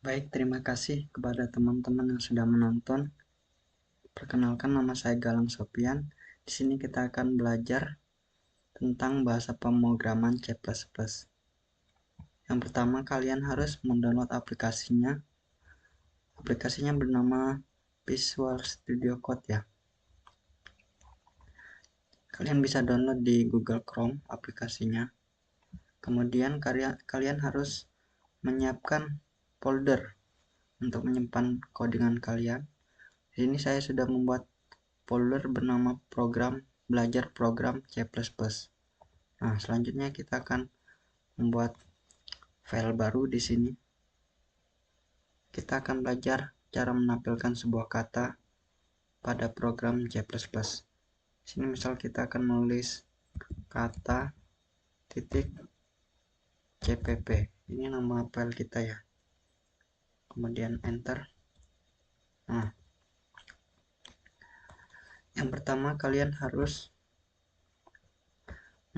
Baik, terima kasih kepada teman-teman yang sudah menonton. Perkenalkan, nama saya Galang Sopian. Di sini kita akan belajar tentang bahasa pemrograman C++. Yang pertama, kalian harus mendownload aplikasinya. Aplikasinya bernama Visual Studio Code ya. Kalian bisa download di Google Chrome aplikasinya. Kemudian kalian harus menyiapkan folder untuk menyimpan codingan kalian. Di sini saya sudah membuat folder bernama belajar program C++. Nah, selanjutnya kita akan membuat file baru di sini. Kita akan belajar cara menampilkan sebuah kata pada program C++. Di sini misal kita akan menulis kata titik cpp. Ini nama file kita ya. Kemudian enter. Nah, yang pertama kalian harus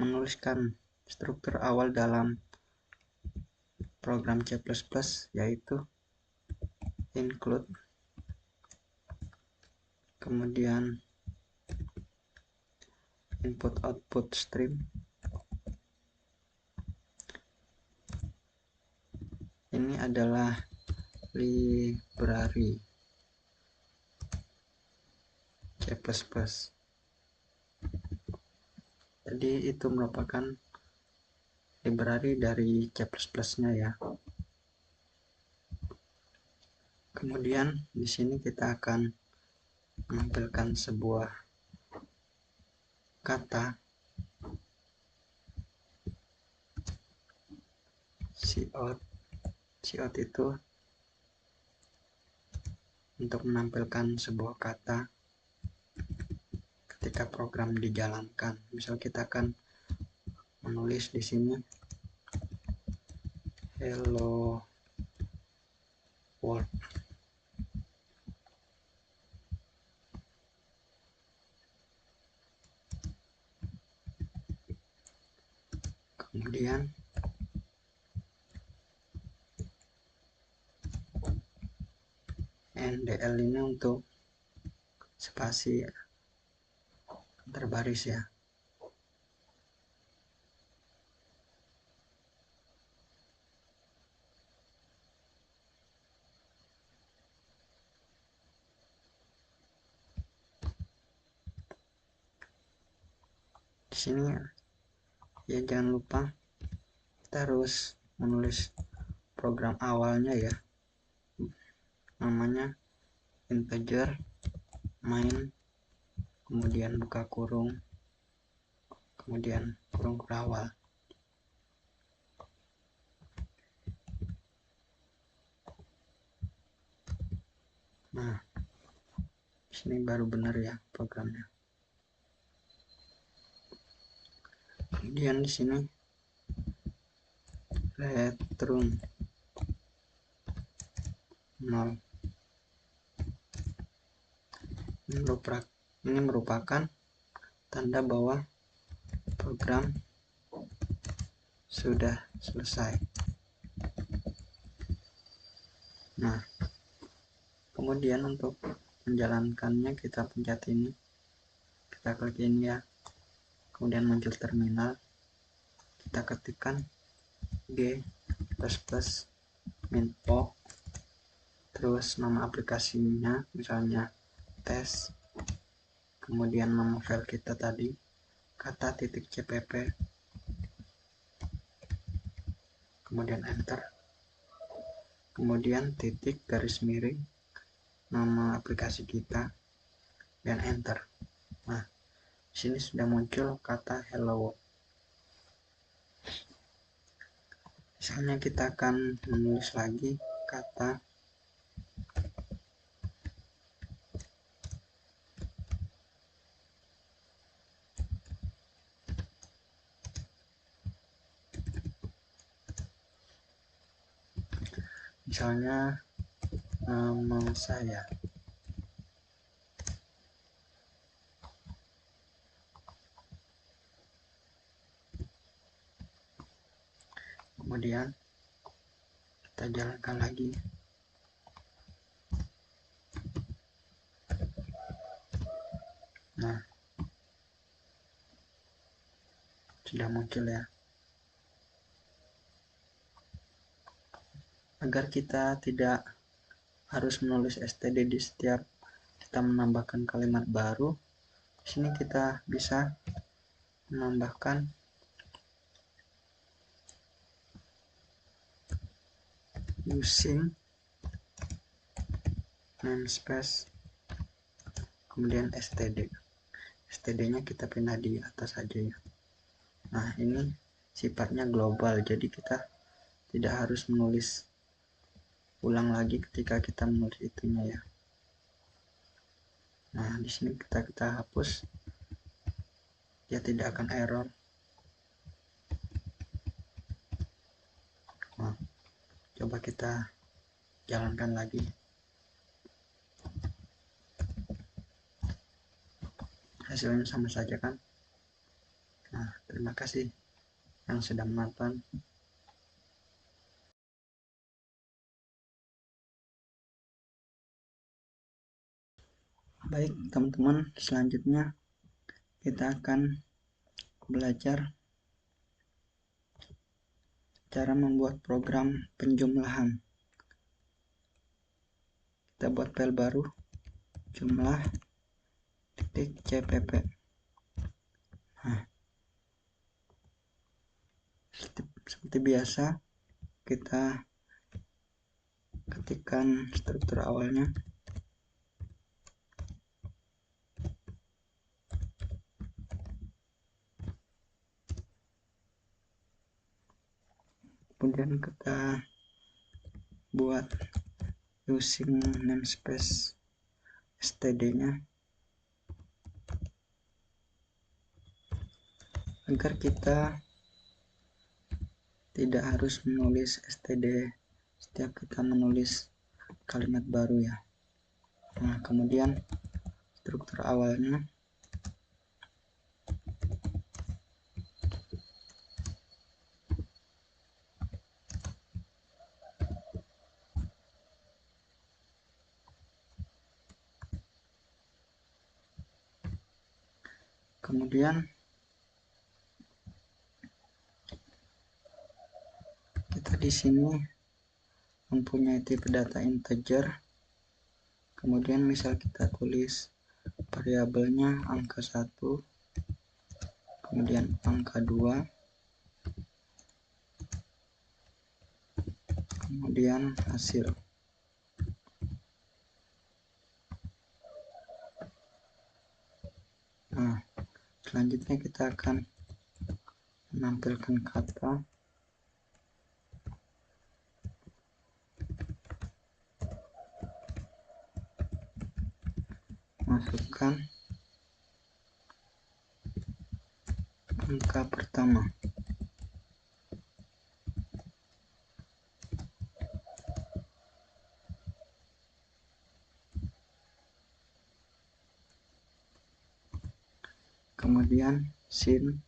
menuliskan struktur awal dalam program C++, yaitu include, kemudian input output stream, ini adalah library C++. Jadi itu merupakan library dari C++-nya ya. Kemudian di sini kita akan menampilkan sebuah kata cout itu untuk menampilkan sebuah kata ketika program dijalankan. Misal kita akan menulis di sini hello world. Kemudian NDL ini untuk spasi terbaris ya. Di sini ya jangan lupa kita harus menulis program awalnya ya. Namanya integer main, kemudian buka kurung, kemudian kurung berawal. Nah, sini baru benar ya programnya. Kemudian di sini return 0. Ini merupakan tanda bahwa program sudah selesai. Nah, kemudian untuk menjalankannya kita pencet ini, kita klik ini ya, kemudian muncul terminal, kita ketikkan g++ minpo, terus nama aplikasinya misalnya tes, kemudian nama file kita tadi kata titik cpp, kemudian enter, kemudian titik garis miring nama aplikasi kita dan enter. Nah, sini sudah muncul kata hello. Misalnya kita akan menulis lagi kata misalnya nama saya. Kemudian kita jalankan lagi. Nah, sudah muncul ya. Agar kita tidak harus menulis std di setiap kita menambahkan kalimat baru, di sini kita bisa menambahkan using namespace kemudian std nya kita pindah di atas saja ya. Nah, ini sifatnya global, jadi kita tidak harus menulis ulang lagi ketika kita menulis itunya ya. Nah, di sini kita hapus, dia tidak akan error. Nah, coba kita jalankan lagi. Hasilnya sama saja kan? Nah, terima kasih yang sudah menonton. Baik teman-teman, selanjutnya kita akan belajar cara membuat program penjumlahan. Kita buat file baru, jumlah.cpp. Nah, seperti biasa kita ketikkan struktur awalnya, kemudian kita buat using namespace std nya agar kita tidak harus menulis std setiap kita menulis kalimat baru ya. Nah, kemudian struktur awalnya kemudian kita di sini mempunyai tipe data integer, kemudian misal kita tulis variabelnya angka 1, kemudian angka 2, kemudian hasil. Nah, selanjutnya kita akan menampilkan kata, masukkan angka pertama, kemudian sin,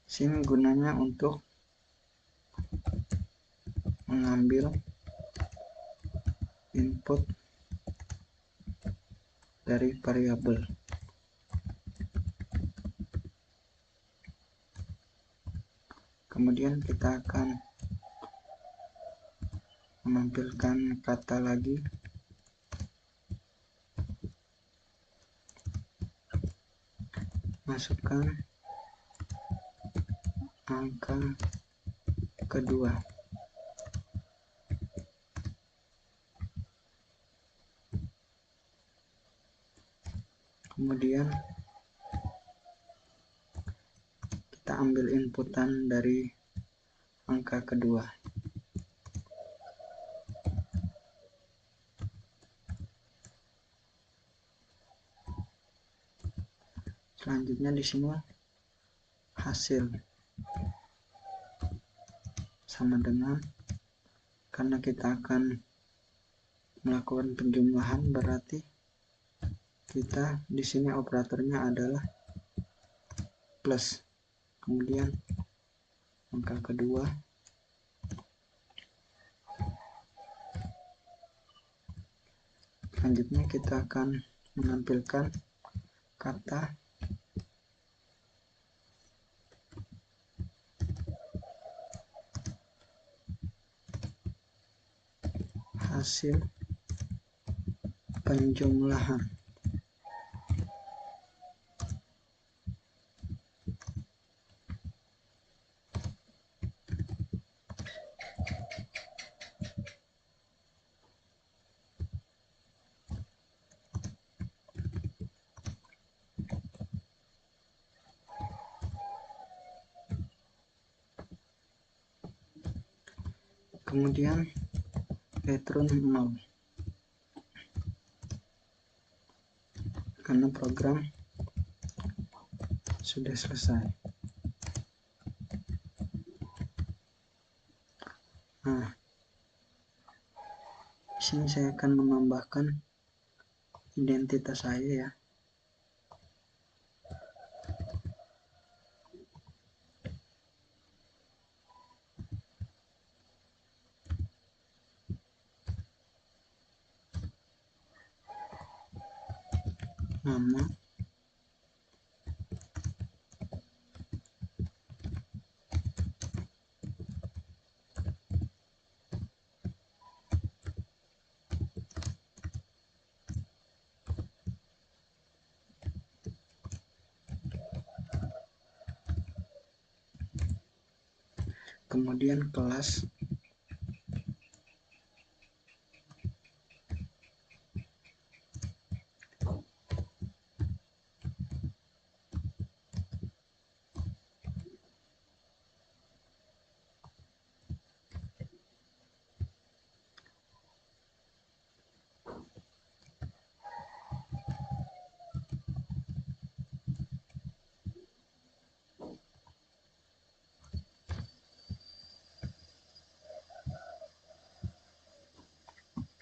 sin gunanya untuk mengambil input dari variabel. Kemudian kita akan menampilkan kata lagi, masukkan angka kedua. Kemudian kita ambil inputan dari angka kedua. Selanjutnya di sini hasil sama dengan, karena kita akan melakukan penjumlahan, berarti kita di sini operatornya adalah plus. Kemudian langkah kedua, selanjutnya kita akan menampilkan kata hasil penjumlahan. Kemudian return 0 karena program sudah selesai. Nah, di sini saya akan menambahkan identitas saya ya. Nama, kemudian kelas,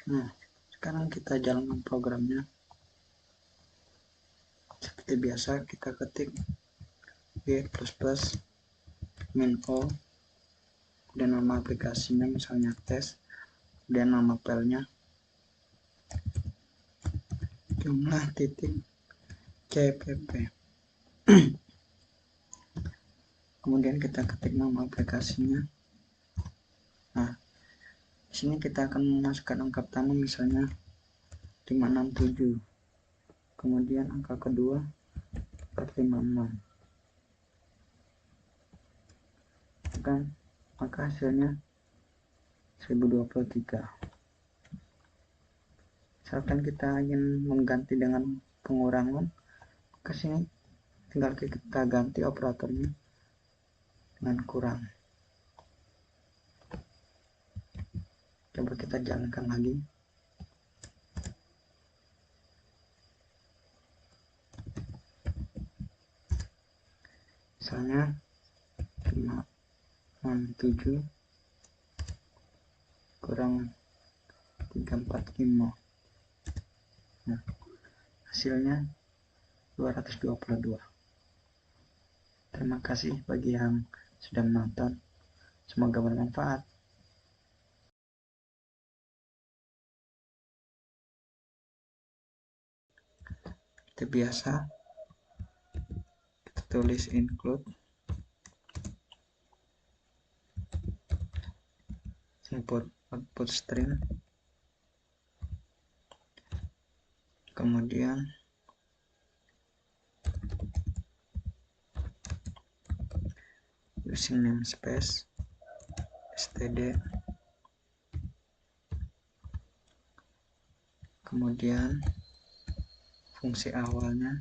nah sekarang kita jalankan programnya. Seperti biasa kita ketik g++ min o dan nama aplikasinya misalnya tes, dan nama filenya jumlah titik cpp. Kemudian kita ketik nama aplikasinya. Nah, di sini kita akan memasukkan angka pertama misalnya 567. Kemudian angka kedua 456. Maka hasilnya 1023. Misalkan kita ingin mengganti dengan pengurangan, ke sini tinggal kita ganti operatornya dengan kurang. Coba kita jalankan lagi. Misalnya 567 kurang 345. Nah, hasilnya 222. Terima kasih bagi yang sudah menonton. Semoga bermanfaat. Seperti biasa, kita tulis include output string, kemudian using namespace std, kemudian fungsi awalnya,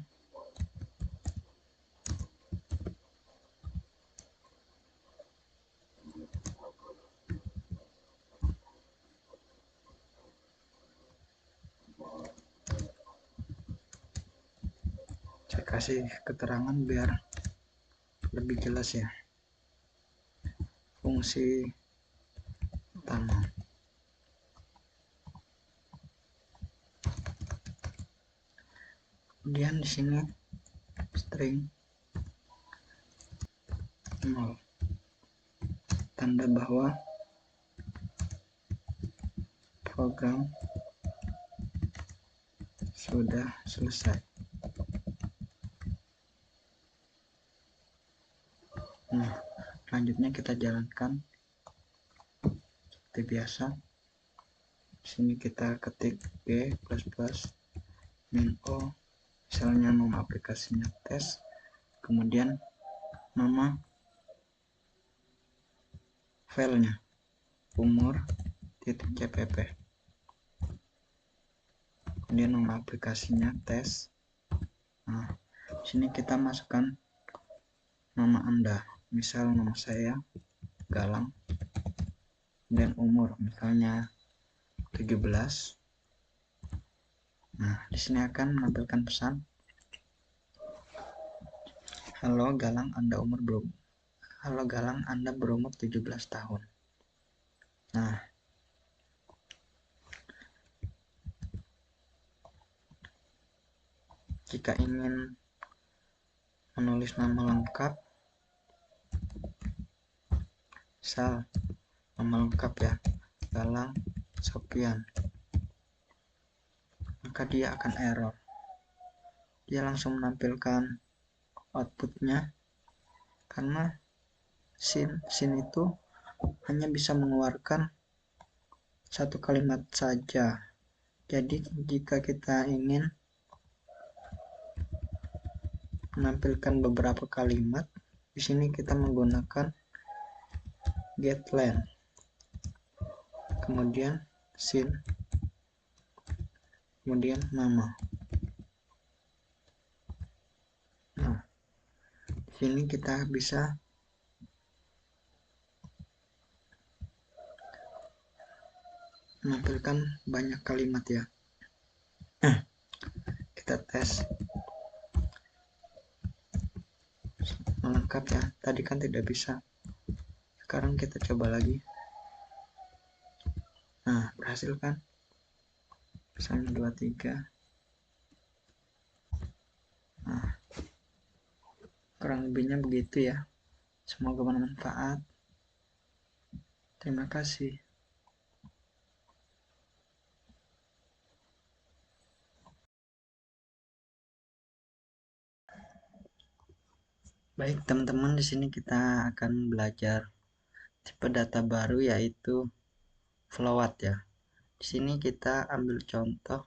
saya kasih keterangan biar lebih jelas ya. Fungsi utama, kemudian di sini string, 0, tanda bahwa program sudah selesai. Nah, selanjutnya kita jalankan seperti biasa. Di sini kita ketik g++ min o, misalnya nama aplikasinya tes, kemudian nama filenya umur.cpp, kemudian nama aplikasinya tes. Nah, di sini kita masukkan nama Anda, misal nama saya Galang, dan umur misalnya 17. Nah, di sini akan menampilkan pesan, Halo Galang, Anda berumur 17 tahun. Nah, jika ingin menulis nama lengkap, misal nama lengkap ya, Galang Sopian, maka dia akan error. Dia langsung menampilkan outputnya, karena sin itu hanya bisa mengeluarkan satu kalimat saja. Jadi jika kita ingin menampilkan beberapa kalimat, di sini kita menggunakan getLen, kemudian sin, kemudian nama. Nah, di sini kita bisa menampilkan banyak kalimat ya. Kita tes melengkap ya, tadi kan tidak bisa, sekarang kita coba lagi. Nah, berhasil kan, misalnya 23. Nah, kurang lebihnya begitu ya. Semoga bermanfaat. Terima kasih. Baik teman-teman, di sini kita akan belajar tipe data baru, yaitu float ya. Di sini kita ambil contoh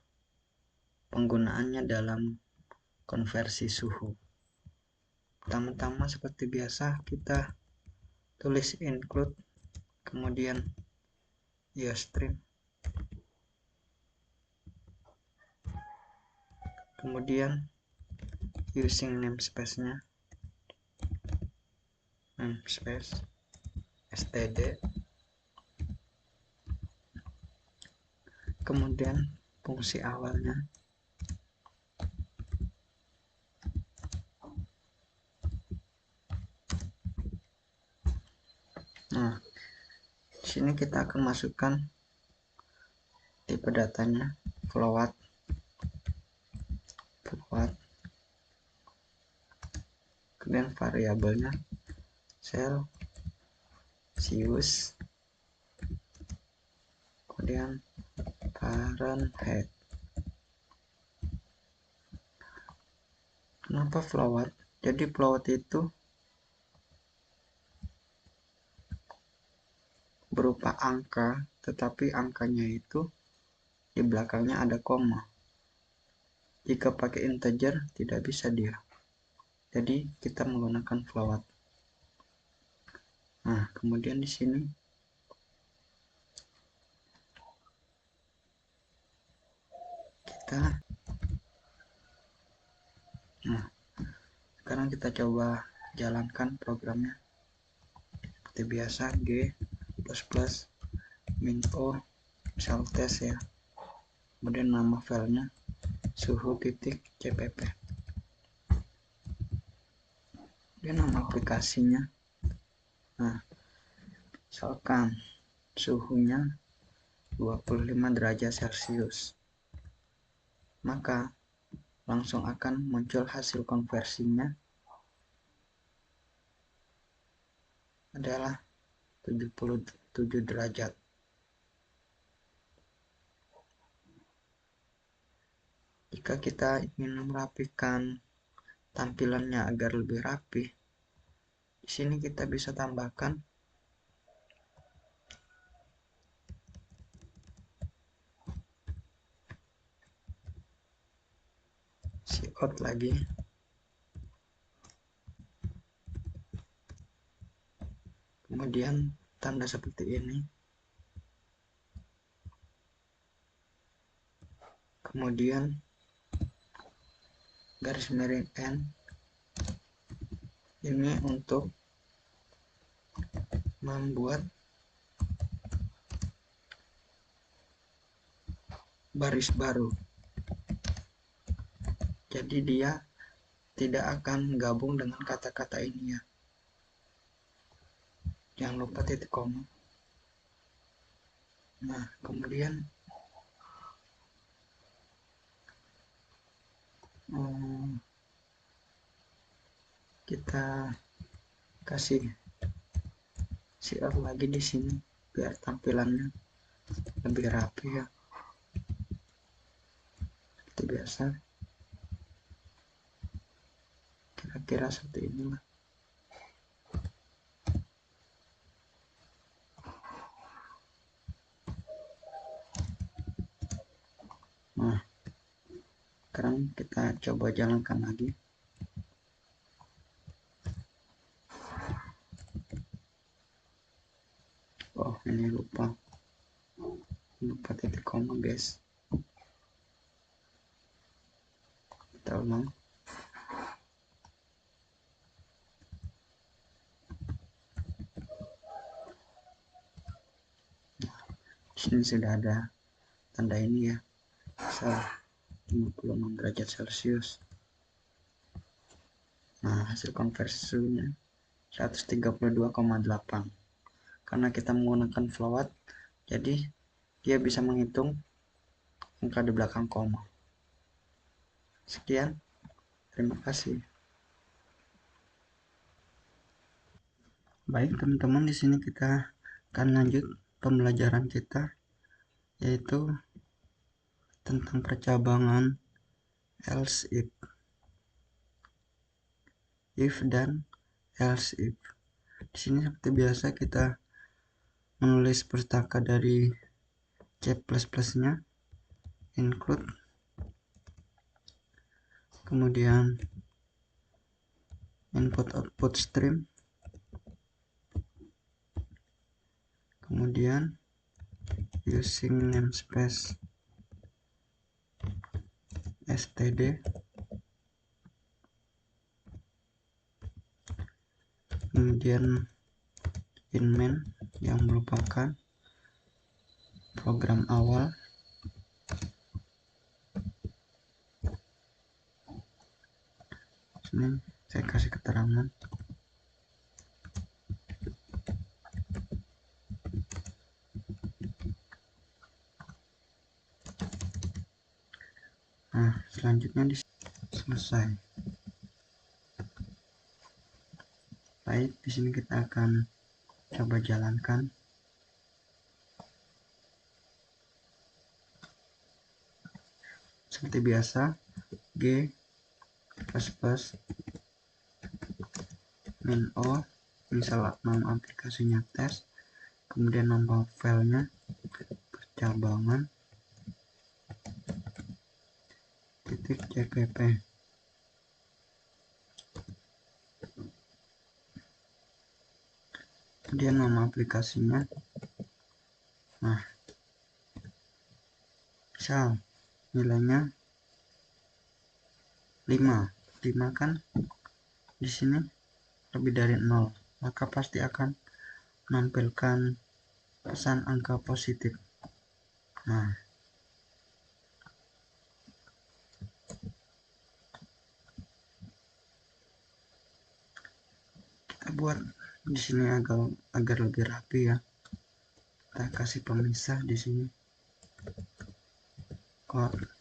penggunaannya dalam konversi suhu. Pertama-tama seperti biasa kita tulis include, kemudian iostream, kemudian using namespace-nya, namespace std, kemudian fungsi awalnya, nah di sini kita akan masukkan tipe datanya float, kemudian variabelnya Celsius, kemudian Fahrenheit. Kenapa float? Jadi float itu berupa angka, tetapi angkanya itu di belakangnya ada koma. Jika pakai integer tidak bisa dia. Jadi kita menggunakan float. Nah, kemudian di sini kita, sekarang kita coba jalankan programnya seperti biasa, g++ min o, misal tes ya, kemudian nama filenya suhu.cpp, kemudian nama aplikasinya. Nah, misalkan suhunya 25 derajat Celcius, maka langsung akan muncul hasil konversinya adalah 77 derajat. Jika kita ingin merapikan tampilannya agar lebih rapi, di sini kita bisa tambahkan out lagi. Kemudian tanda seperti ini. Kemudian garis miring N ini untuk membuat baris baru. Jadi dia tidak akan gabung dengan kata-kata ini ya. Jangan lupa titik koma. Nah, kemudian kita kasih siar lagi di sini biar tampilannya lebih rapi ya. Seperti biasa. Kira-kira seperti inilah. Nah, sekarang kita coba jalankan lagi. Oh, ini lupa titik koma guys. Kita ulang. Di sini sudah ada tanda ini ya, misal 56 derajat Celcius. Nah, hasil konversinya 132,8. Karena kita menggunakan float, jadi dia bisa menghitung angka di belakang koma. Sekian, terima kasih. Baik teman-teman, di sini kita akan lanjut pembelajaran kita, yaitu tentang percabangan else if dan else if. Di sini seperti biasa kita menulis pustaka dari C++ nya, include, kemudian input output stream, kemudian using namespace std, kemudian in main yang merupakan program awal, sini saya kasih keterangan. Nah, selanjutnya selesai. Baik, di sini kita akan coba jalankan. Seperti biasa, G plus min O, misal nama aplikasinya tes, kemudian nama filenya percabangan .cpp. Kemudian nama aplikasinya. Nah, misal nilainya 5 kan di sini lebih dari 0, maka pasti akan menampilkan pesan angka positif. Nah, kita buat di sini agar lebih rapi ya. Kita kasih pemisah di sini. Code.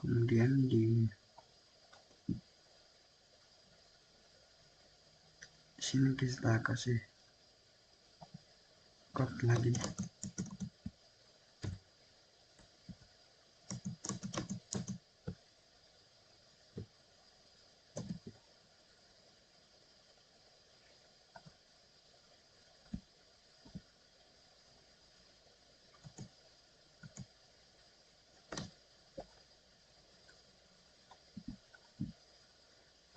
kemudian di sini kita kasih code lagi.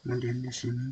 Kemudian di sini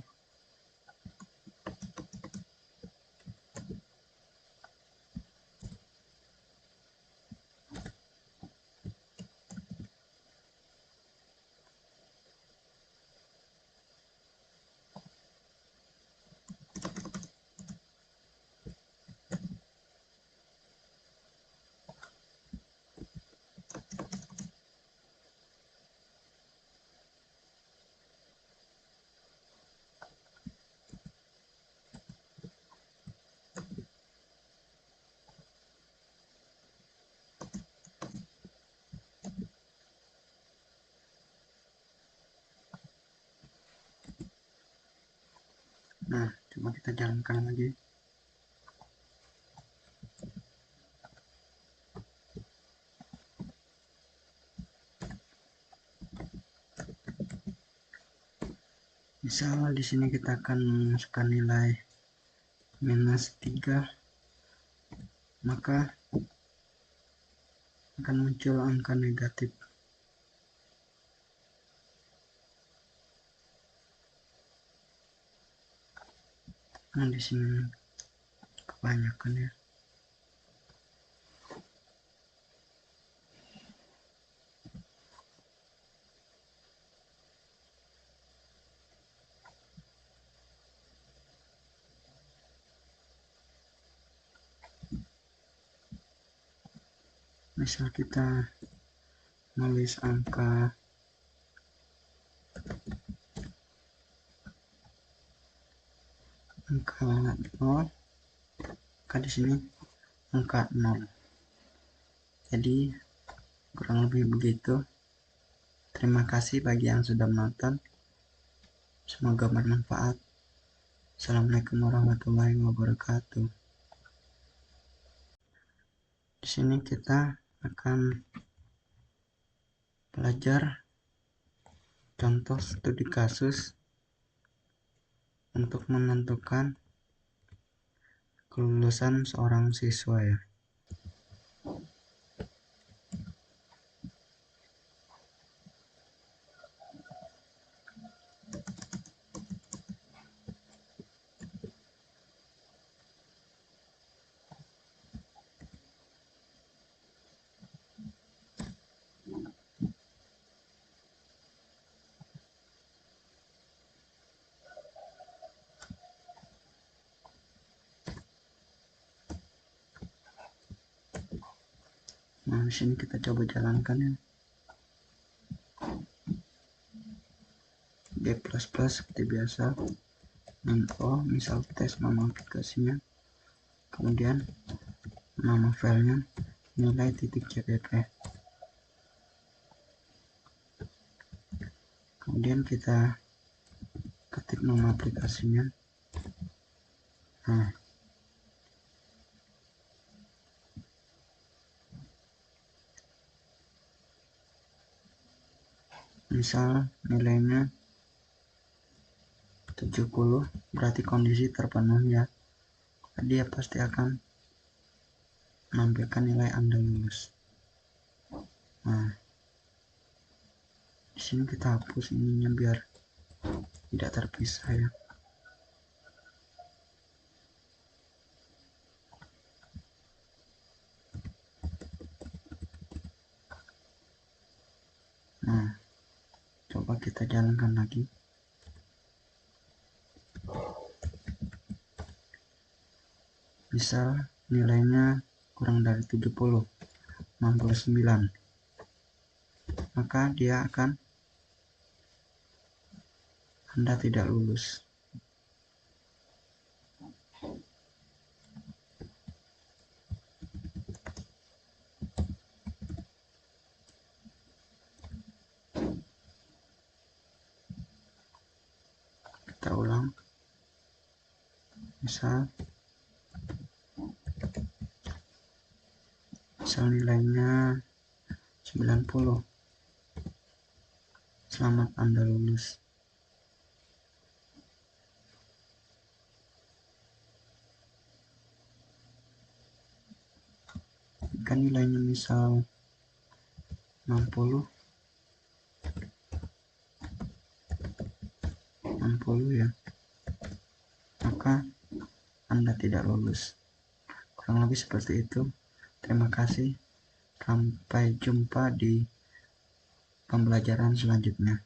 coba kita jalankan lagi. Misal di sini kita akan memasukkan nilai -3, maka akan muncul angka negatif. Nah, di sini kebanyakan ya. Misal kita nulis angka 0, maka di sini angka 0. Jadi kurang lebih begitu. Terima kasih bagi yang sudah menonton. Semoga bermanfaat. Assalamualaikum warahmatullahi wabarakatuh. Di sini kita akan belajar contoh studi kasus untuk menentukan kelulusan seorang siswa ya. Nah, di sini kita coba jalankan ya. G++ seperti biasa. Info, misal tes nama aplikasinya. Kemudian nama filenya nilai .cpp. Kemudian kita ketik nama aplikasinya. Nah, misal nilainya 70, berarti kondisi terpenuhi ya. Dia pasti akan menampilkan nilai Anda lulus. Nah, di sini kita hapus ininya biar tidak terpisah ya. Nah, coba kita jalankan lagi. Misal nilainya kurang dari 70, 69, maka dia akan Anda tidak lulus. Kita ulang, misal nilainya 90. Selamat, Anda lulus. Jika nilainya misal 60 ya, maka Anda tidak lulus. Kurang lebih seperti itu. Terima kasih. Sampai jumpa di pembelajaran selanjutnya.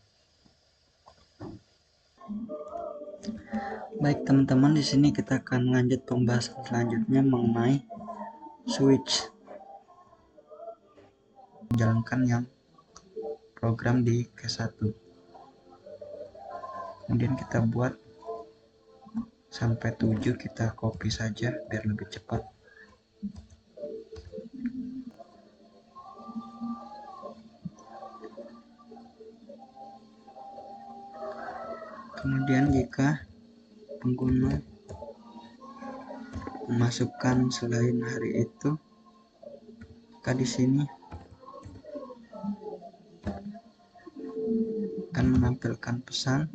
Baik teman-teman, di sini kita akan lanjut pembahasan selanjutnya mengenai switch. Menjalankan yang program di K1. Kemudian kita buat sampai 7, kita copy saja biar lebih cepat. Kemudian jika pengguna memasukkan selain hari itu, maka di sini akan menampilkan pesan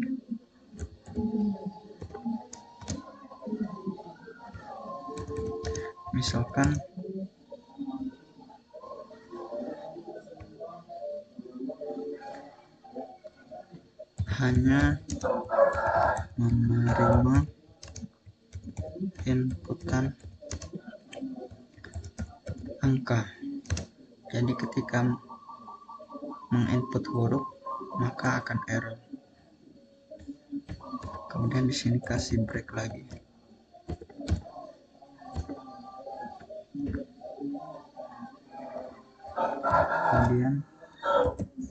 misalkan hanya menerima inputan angka. Jadi ketika menginput huruf maka akan error. Kemudian di sini kasih break lagi. Kemudian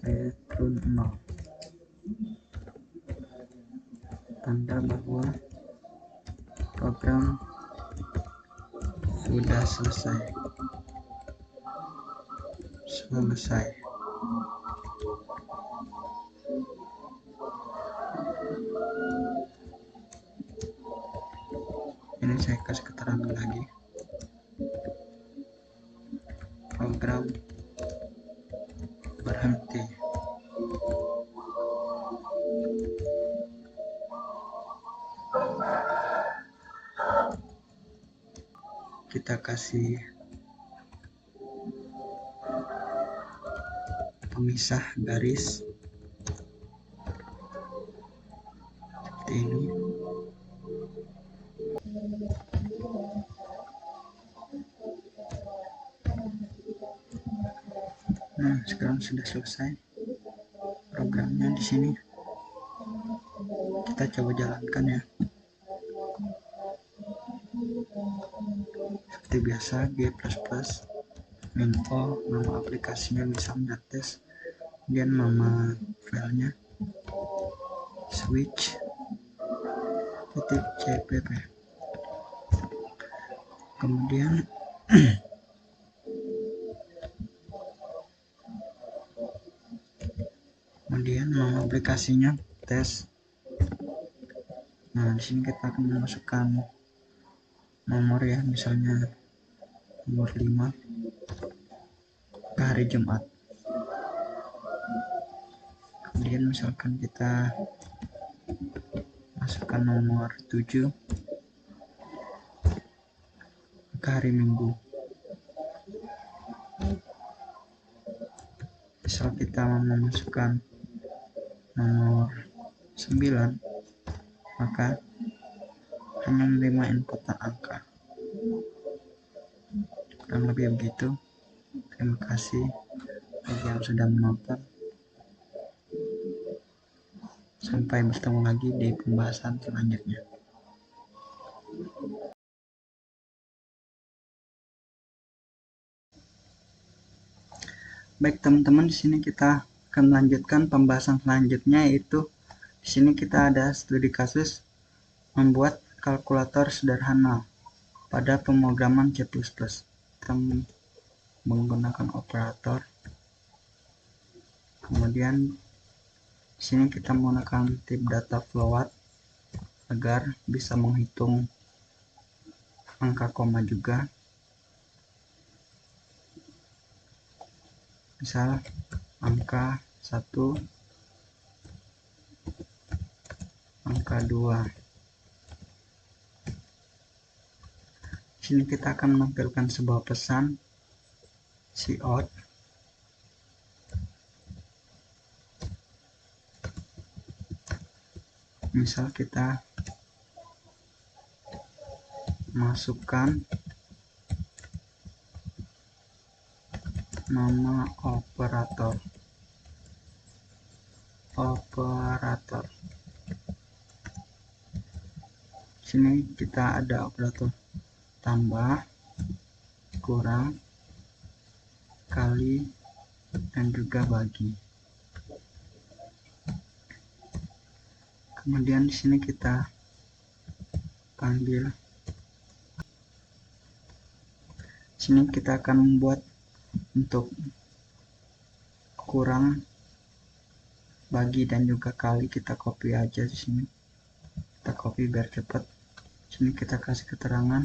return 0. Tanda bahwa program sudah selesai. Ini saya kasih keterangan lagi. Program berhenti. Kita kasih pemisah garis seperti ini. Nah, sekarang sudah selesai programnya. Di sini kita coba jalankan ya. Seperti biasa, G++, info, nama aplikasinya misalnya tes, kemudian nama filenya switch.cpp. Kemudian nama aplikasinya tes. Nah, di sini kita akan memasukkan nomor ya, misalnya nomor 5 ke hari Jumat. Kemudian misalkan kita masukkan nomor 7 ke hari Minggu. Misal kita memasukkan nomor 9, maka hanya menerima inputan angka. Kurang lebih begitu. Terima kasih bagi yang sudah menonton. Sampai bertemu lagi di pembahasan selanjutnya. Baik teman-teman, di sini kita akan melanjutkan pembahasan selanjutnya, yaitu di sini kita ada studi kasus membuat kalkulator sederhana pada pemrograman C++. Kita menggunakan operator. Kemudian di sini kita menggunakan tip data float. agar bisa menghitung angka koma juga. Misal angka 1, angka 2. Sini kita akan menampilkan sebuah pesan cout. Misal kita masukkan nama operator. Sini kita ada operator tambah, kurang, kali, dan juga bagi. Kemudian di sini kita panggil. Sini kita akan membuat untuk kurang, bagi, dan juga kali. Kita copy aja di sini. Kita copy biar cepat. Sini kita kasih keterangan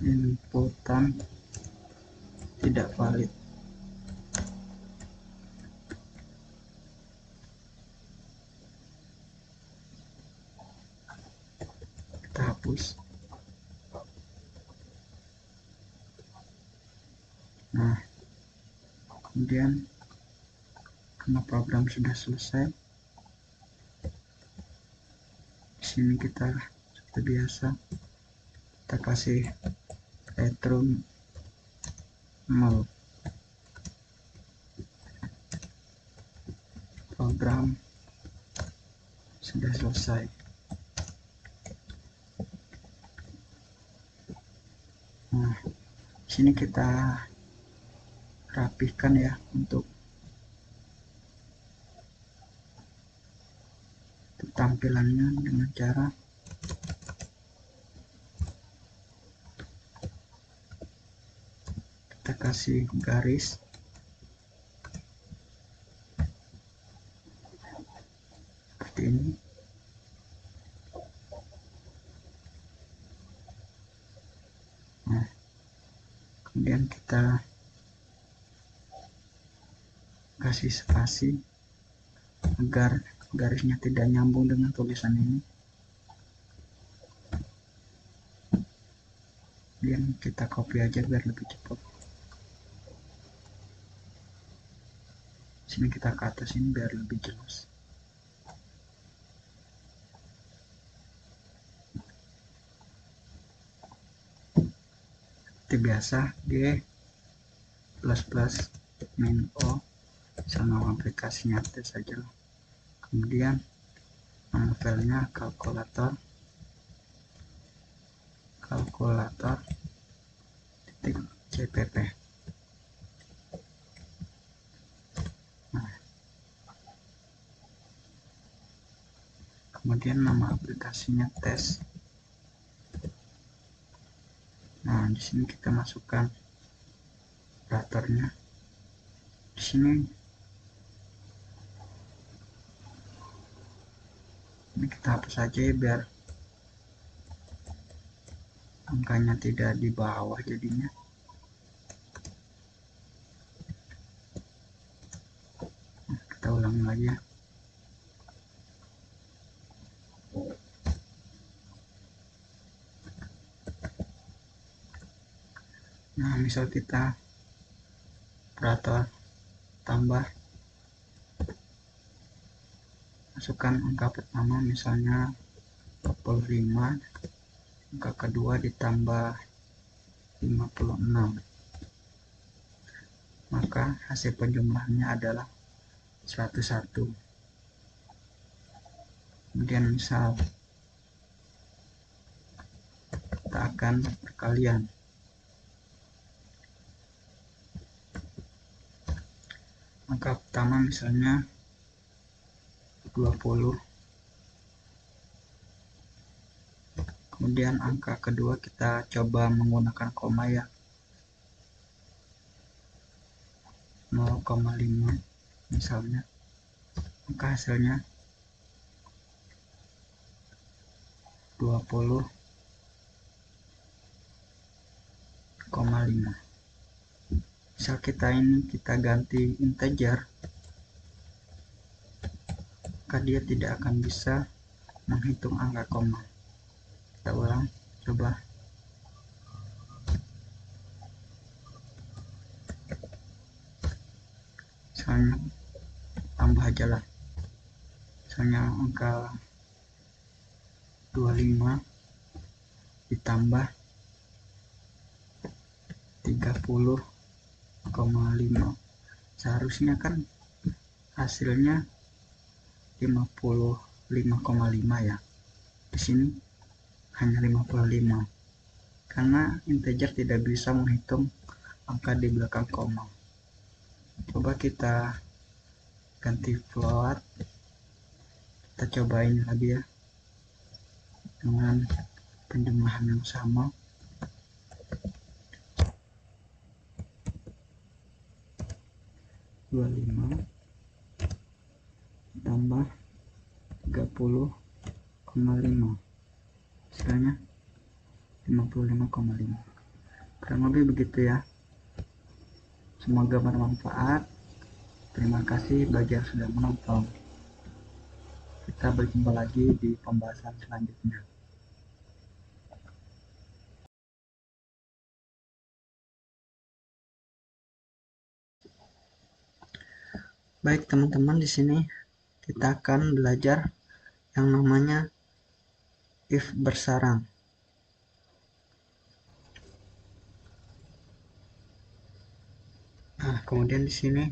inputan tidak valid. Kita hapus. Nah, kemudian karena program sudah selesai, di sini kita seperti biasa kita kasih return null. Program sudah selesai. Nah, sini kita rapihkan ya untuk tampilannya dengan cara kita kasih garis seperti ini. Nah, kemudian kita kasih spasi agar garisnya tidak nyambung dengan tulisan ini. Kemudian kita copy aja biar lebih cepat. Sini kita ke atas ini biar lebih jelas. Seperti biasa, G min O, sama aplikasinya tes saja. Kemudian nama filenya kalkulator .cpp. Nah, kemudian nama aplikasinya tes. Nah, di sini kita masukkan operatornya. Di sini ini kita hapus saja ya, biar angkanya tidak di bawah jadinya. Nah, kita ulangi lagi ya. Nah, misal kita operator tambah, masukkan angka pertama misalnya 45, angka kedua ditambah 56, maka hasil penjumlahannya adalah 101. Kemudian misal kita akan perkalian. Angka pertama misalnya 20, kemudian angka kedua kita coba menggunakan koma ya, 0,5 misalnya. maka hasilnya 20,5. Misal kita ganti integer, maka dia tidak akan bisa menghitung angka koma. Kita ulang, coba. Misalnya tambah aja lah, misalnya angka 25 ditambah 30,5, seharusnya kan hasilnya 55,5 ya. Di sini hanya 55 karena integer tidak bisa menghitung angka di belakang koma. Coba kita ganti float, kita cobain lagi ya dengan penjumlahan yang sama. 25 tambah 30,5, hasilnya 55,5. kurang lebih begitu ya. Semoga bermanfaat. Terima kasih bagi yang sudah menonton. Kita berjumpa lagi di pembahasan selanjutnya. Baik teman-teman, di sini kita akan belajar yang namanya if bersarang. Nah, kemudian di sini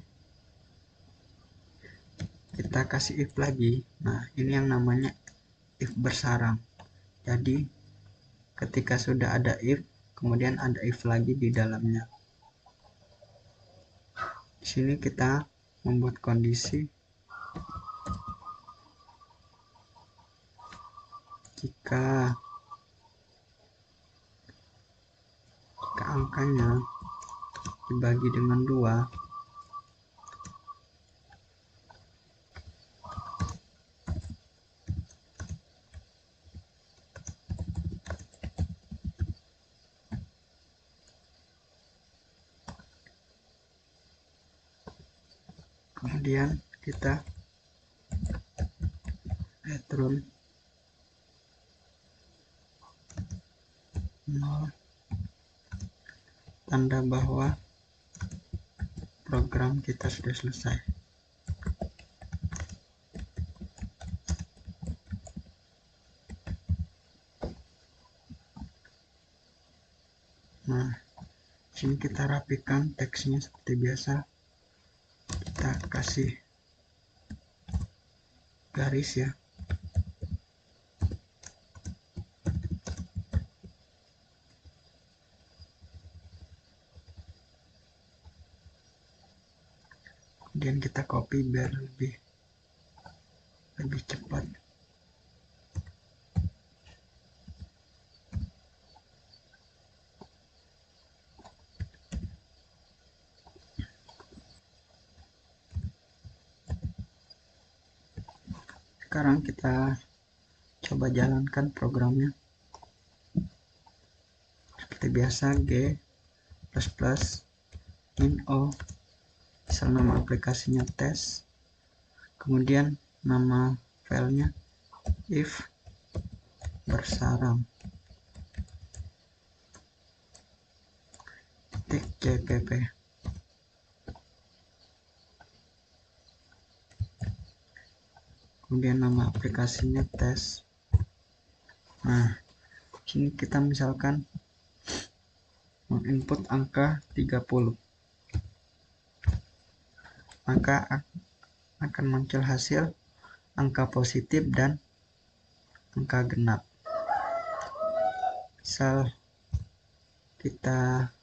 kita kasih if lagi. Nah, ini yang namanya if bersarang. Jadi ketika sudah ada if, kemudian ada if lagi di dalamnya. Di sini kita membuat kondisi jika angkanya dibagi dengan 2, kemudian kita return 0, tanda bahwa program kita sudah selesai. Nah, sini kita rapikan teksnya seperti biasa. Kita kasih garis ya. Kemudian kita copy biar lebih cepat. Sekarang kita coba jalankan programnya. Seperti biasa, G++ min O, misal nama aplikasinya tes, kemudian nama filenya if bersarang .cpp. Kemudian nama aplikasinya tes. Nah, sini kita misalkan menginput angka 30, maka akan muncul hasil angka positif dan angka genap. Misal kita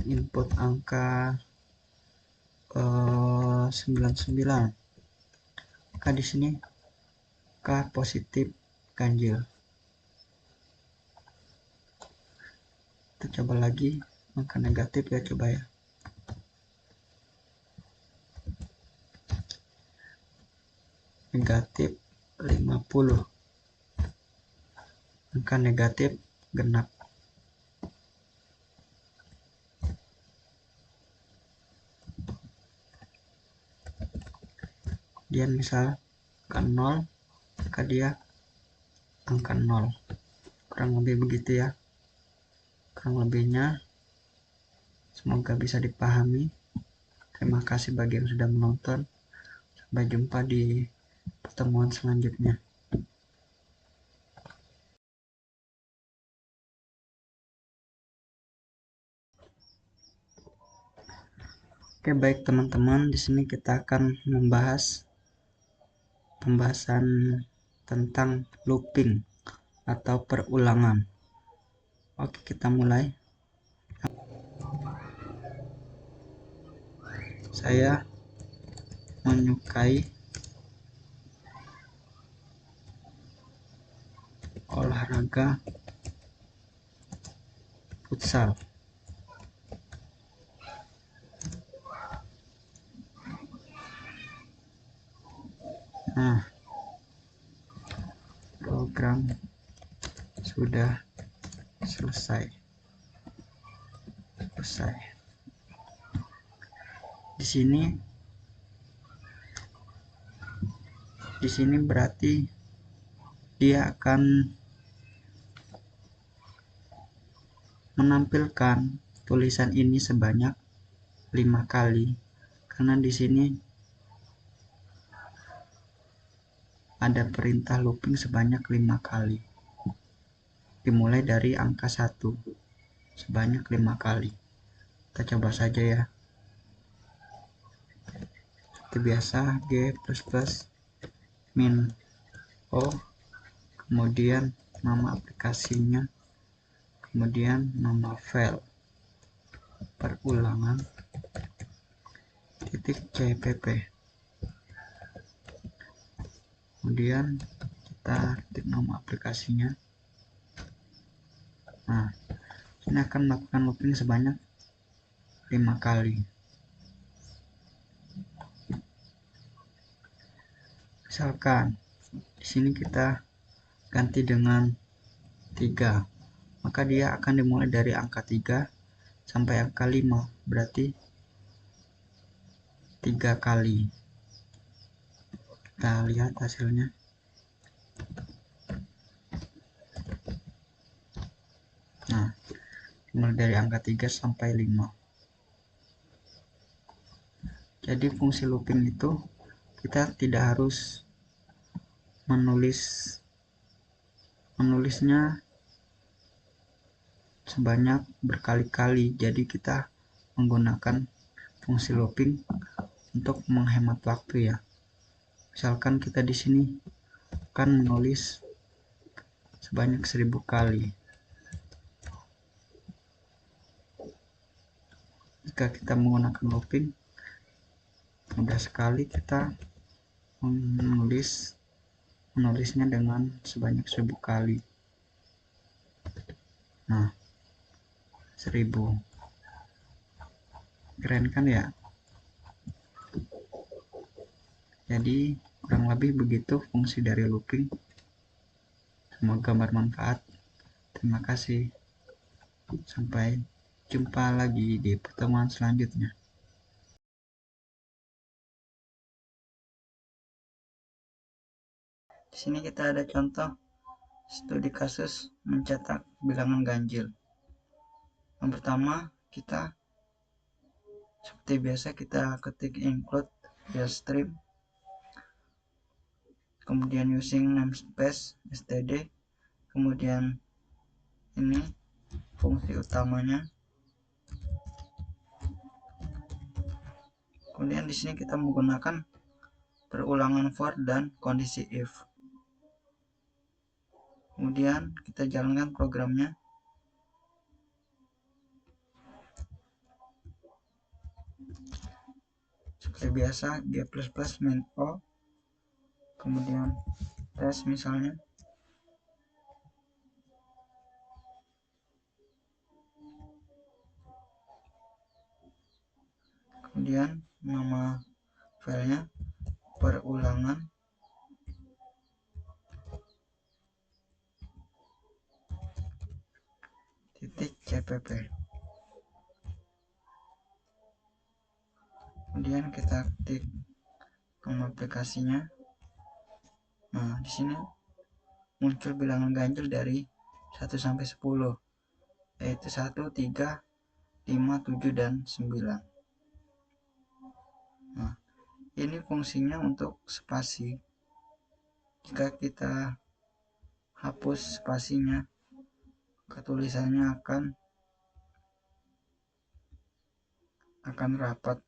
input angka 99, maka di sini angka positif ganjil. Kita coba lagi angka negatif ya, coba ya. negatif 50. Angka negatif genap. Dia misal angka 0, maka dia angka 0. Kurang lebih begitu ya. Kurang lebihnya semoga bisa dipahami. Terima kasih bagi yang sudah menonton. Sampai jumpa di pertemuan selanjutnya. Oke, baik teman-teman, di sini kita akan membahas pembahasan tentang looping atau perulangan. Oke, kita mulai. Saya menyukai olahraga futsal. Nah, program sudah selesai. Di sini berarti dia akan menampilkan tulisan ini sebanyak 5 kali, karena di sini ada perintah looping sebanyak 5 kali. Dimulai dari angka 1 sebanyak 5 kali. Kita coba saja ya. Seperti biasa, G++ min O, kemudian nama aplikasinya, kemudian nama file perulangan .cpp, kemudian kita ketik nama aplikasinya. Nah, ini akan melakukan looping sebanyak 5 kali. Misalkan di sini kita ganti dengan 3, maka dia akan dimulai dari angka 3 sampai angka 5, berarti 3 kali. Kita lihat hasilnya. Nah, dimulai dari angka 3 sampai 5. Jadi fungsi looping itu kita tidak harus menulisnya sebanyak berkali-kali. Jadi kita menggunakan fungsi looping untuk menghemat waktu ya. Misalkan kita di sini akan menulis sebanyak 1000 kali. Jika kita menggunakan looping, mudah sekali kita menulisnya dengan sebanyak 1000 kali. Nah, 1000. Keren kan ya? Jadi kurang lebih begitu fungsi dari looping. Semoga bermanfaat. Terima kasih. Sampai jumpa lagi di pertemuan selanjutnya. Di sini kita ada contoh studi kasus mencetak bilangan ganjil. Yang pertama, kita seperti biasa kita ketik include string, kemudian using namespace std, kemudian ini fungsi utamanya. Kemudian di sini kita menggunakan perulangan for dan kondisi if. Kemudian kita jalankan programnya. Seperti biasa, G++ min O, kemudian tes misalnya. Kemudian nama filenya perulangan cpp. Kemudian kita ketik nama aplikasinya. Nah, di sini muncul bilangan ganjil dari 1 sampai 10, yaitu 1, 3, 5, 7, dan 9. Nah, ini fungsinya untuk spasi. Jika kita hapus spasinya, ketulisannya akan rapat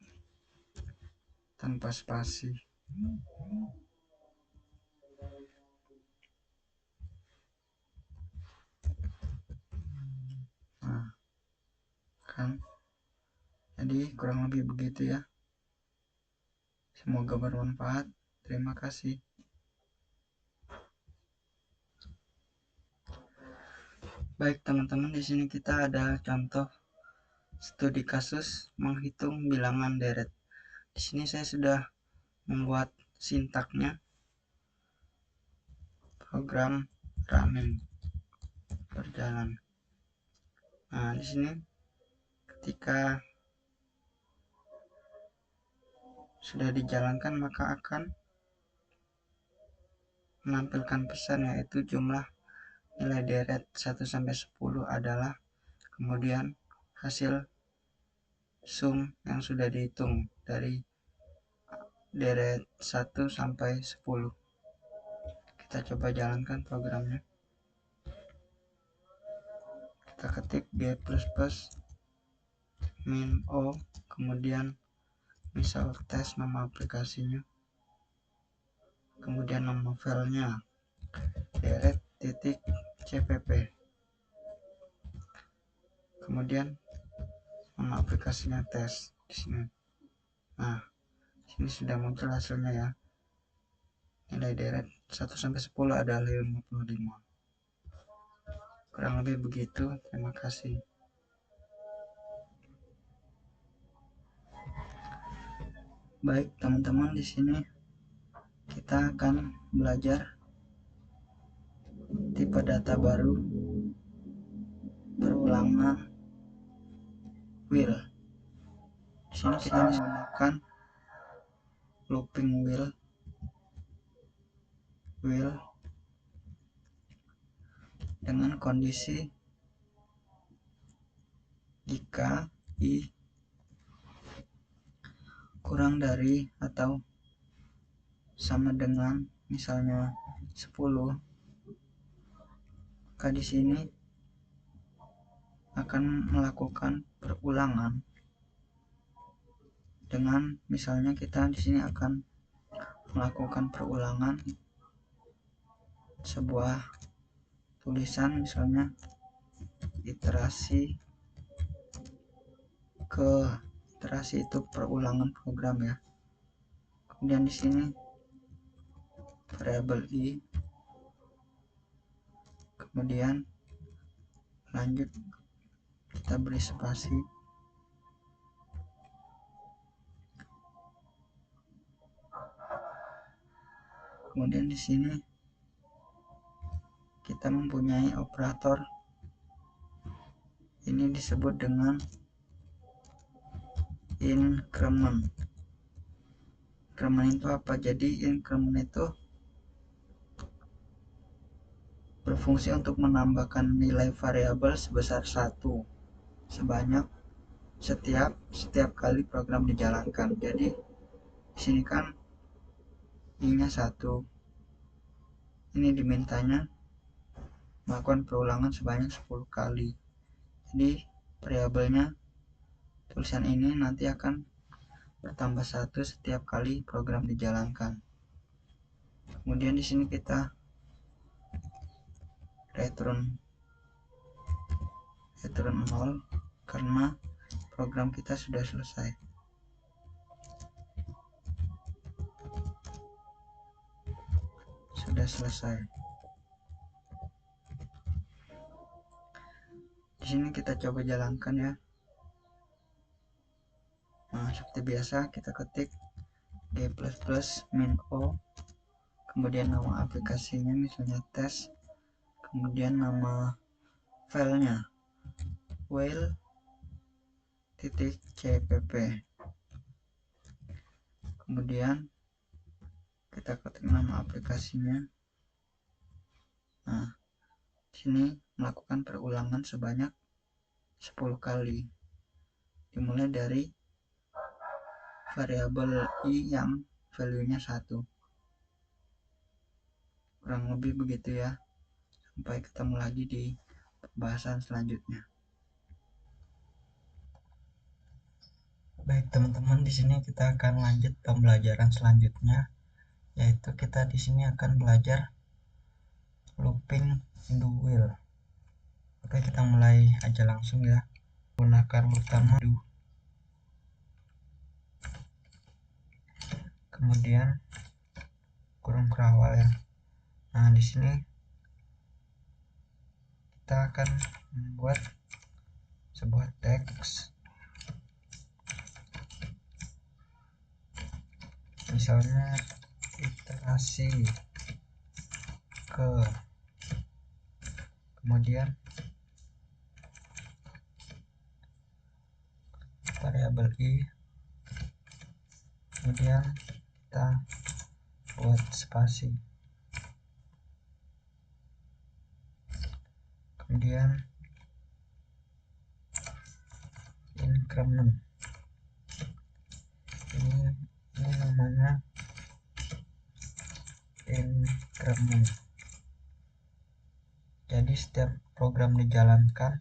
tanpa spasi. Nah, kan jadi kurang lebih begitu ya. Semoga bermanfaat. Terima kasih. Baik teman-teman, di sini kita ada contoh studi kasus menghitung bilangan deret. Di sini saya sudah membuat sintaknya. Program running, berjalan. Nah, di sini ketika sudah dijalankan maka akan menampilkan pesan, yaitu jumlah nilai deret 1 sampai 10 adalah, kemudian hasil sum yang sudah dihitung dari deret 1 sampai 10. Kita coba jalankan programnya. Kita ketik g++ min o, kemudian misal tes nama aplikasinya, kemudian nama filenya deret.cpp, kemudian nama aplikasinya tes di sini. Nah, sini sudah muncul hasilnya ya. Nilai deret 1 sampai 10 adalah 55. Kurang lebih begitu. Terima kasih. Baik teman-teman, di sini kita akan belajar tipe data baru berulangan wheel. Di sini kita menggunakan looping wheel dengan kondisi jika i kurang dari atau sama dengan misalnya 10, maka di sini akan melakukan perulangan dengan, misalnya kita di sini akan melakukan perulangan sebuah tulisan, misalnya iterasi ke iterasi itu perulangan program ya. Kemudian di sini variabel i, kemudian lanjut kita beri spasi, kemudian di sini kita mempunyai operator ini disebut dengan increment. Increment itu apa? Jadi increment itu berfungsi untuk menambahkan nilai variabel sebesar 1 sebanyak setiap kali program dijalankan. Jadi di sini kan i-nya 1. Ini dimintanya melakukan perulangan sebanyak 10 kali. Jadi variabelnya tulisan ini nanti akan bertambah 1 setiap kali program dijalankan. Kemudian di sini kita return 0 karena program kita sudah selesai. Di sini kita coba jalankan ya. Nah, seperti biasa kita ketik g++ min o, kemudian nama aplikasinya misalnya tes, kemudian nama filenya while.cpp. Kemudian kita ketik nama aplikasinya. Nah, sini melakukan perulangan sebanyak 10 kali, dimulai dari variabel i yang value-nya 1. Kurang lebih begitu ya. Sampai ketemu lagi di pembahasan selanjutnya. Baik teman-teman, di sini kita akan lanjut pembelajaran selanjutnya, yaitu kita di sini akan belajar looping do while. Oke, kita mulai aja langsung ya. Gunakan utama do, kemudian kurung kerawal ya. Nah, di sini kita akan membuat sebuah teks, misalnya iterasi ke, kemudian variabel i, kemudian kita buat spasi, kemudian increment, ini namanya increment. Jadi setiap program dijalankan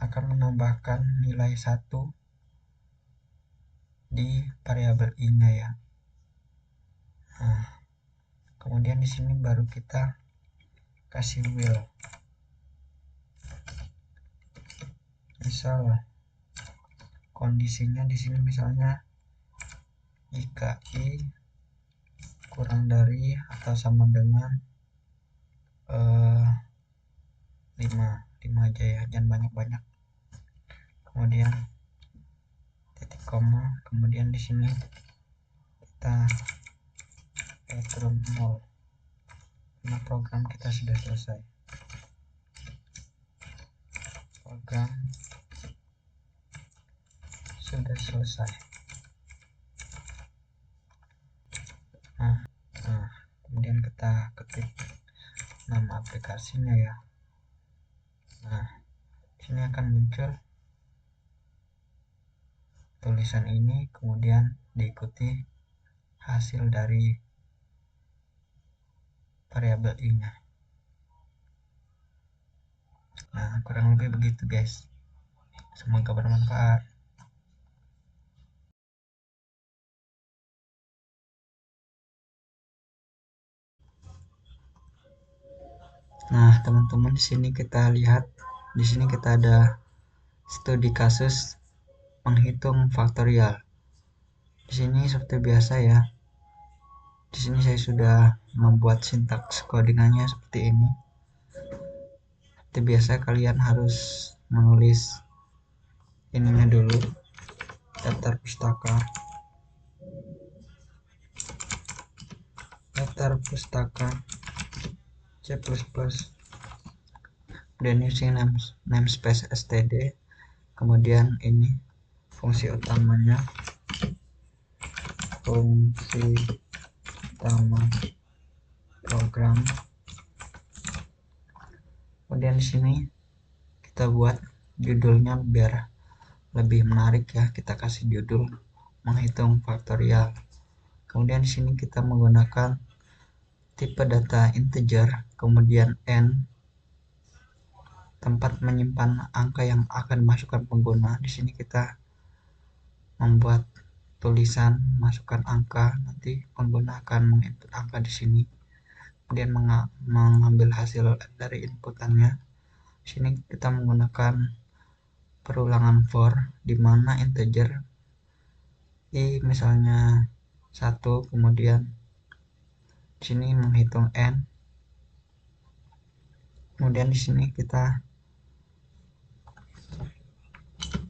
akan menambahkan nilai 1 di variabel i-nya ya. Nah, kemudian di sini baru kita kasih while. Misal kondisinya di sini misalnya jika i kurang dari atau sama dengan 5 aja ya, jangan banyak-banyak. Kemudian titik koma, kemudian di sini kita return 0 karena program kita sudah selesai. Program sudah selesai. Nah, kemudian kita ketik nama aplikasinya ya. Nah, sini akan muncul tulisan ini, kemudian diikuti hasil dari variabel i-nya. Nah, kurang lebih begitu guys. Semoga bermanfaat. Nah, teman-teman, di sini kita lihat, di sini kita ada studi kasus menghitung faktorial. Di sini seperti biasa ya. Di sini saya sudah membuat sintaks codingannya seperti ini. Seperti biasa kalian harus menulis ininya dulu, daftar pustaka C++, dan using namespace std, kemudian ini fungsi utama program. Kemudian di sini kita buat judulnya biar lebih menarik ya, kita kasih judul menghitung faktorial. Kemudian di sini kita menggunakan tipe data integer, kemudian n, tempat menyimpan angka yang akan dimasukkan pengguna. Di sini kita membuat tulisan masukkan angka, nanti pengguna akan menginput angka di sini, kemudian mengambil hasil dari inputannya. Di sini kita menggunakan perulangan for, di mana integer i misalnya 1, kemudian di sini menghitung n. Kemudian di sini kita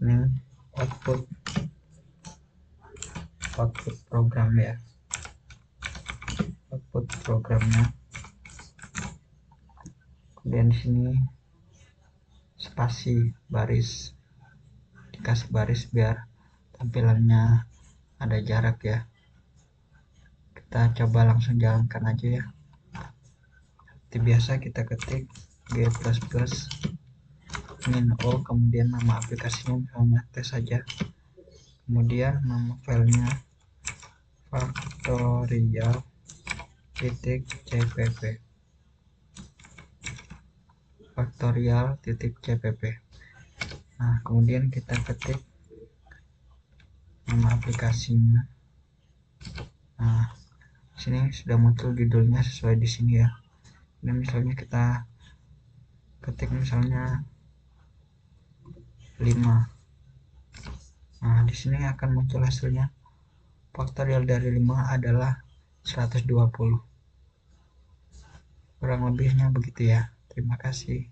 ini output program ya, output programnya. Kemudian di sini 1 spasi baris, dikasih baris biar tampilannya ada jarak ya. Kita coba langsung jalankan aja ya. Seperti biasa kita ketik g++ min o, kemudian nama aplikasinya misalnya tes saja, kemudian nama filenya factorial.cpp factorial.cpp. Nah, kemudian kita ketik nama aplikasinya. Nah, sini sudah muncul judulnya sesuai di sini ya. Dan misalnya kita ketik misalnya 5. Nah, di sini akan muncul hasilnya. Faktorial dari 5 adalah 120. Kurang lebihnya begitu ya. Terima kasih.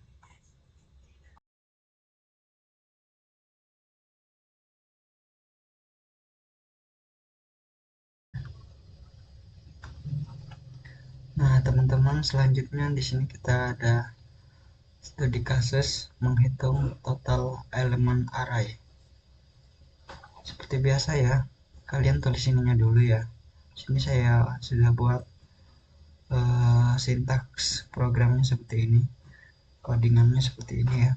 Nah, teman-teman, selanjutnya di sini kita ada studi kasus menghitung total elemen array. Seperti biasa ya, kalian tulis ininya dulu ya. Sini saya sudah buat sintaks programnya seperti ini, codingannya seperti ini ya.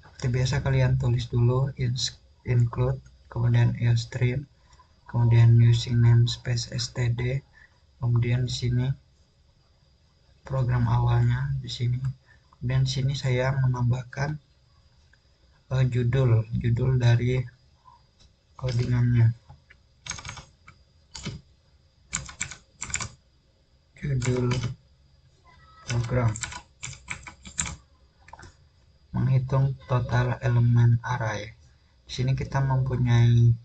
Seperti biasa kalian tulis dulu include, kemudian stream, kemudian using namespace std, kemudian di sini program awalnya di sini. Dan di sini saya menambahkan judul dari codingannya. Judul program menghitung total elemen array. Di sini kita mempunyai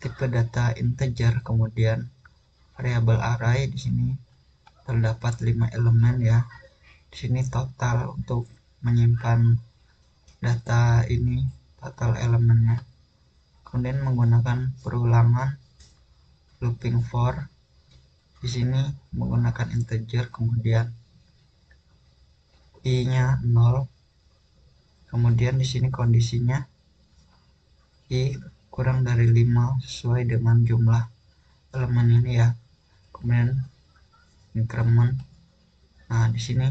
tipe data integer, kemudian variabel array. Di sini terdapat 5 elemen ya. Di sini total untuk menyimpan data ini, total elemennya. Kemudian menggunakan perulangan looping for. Di sini menggunakan integer, kemudian i-nya 0. Kemudian di sini kondisinya i kurang dari 5 sesuai dengan jumlah elemen ini ya. Kemudian increment. Nah, di sini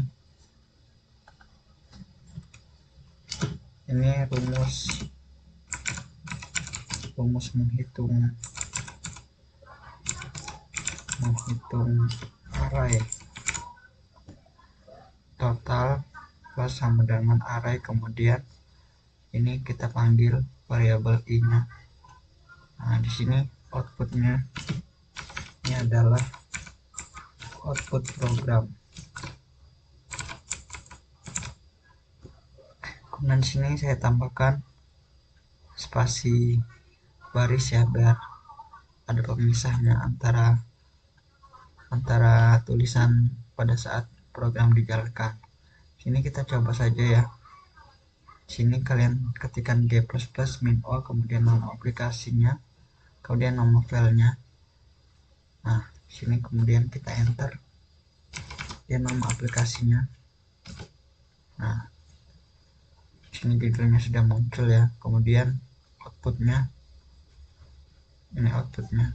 ini rumus menghitung array total plus sama dengan array, kemudian ini kita panggil variabel i-nya. Nah, di sini outputnya ini adalah output program. Kemudian di sini saya tambahkan spasi baris ya, biar ada pemisahnya antara tulisan pada saat program dijalankan. Sini kita coba saja ya. Sini kalian ketikkan g++ min o, kemudian nama aplikasinya, kemudian nama filenya. Nah, sini kemudian kita enter ya nama aplikasinya. Nah, sini judulnya sudah muncul ya. Kemudian outputnya, ini outputnya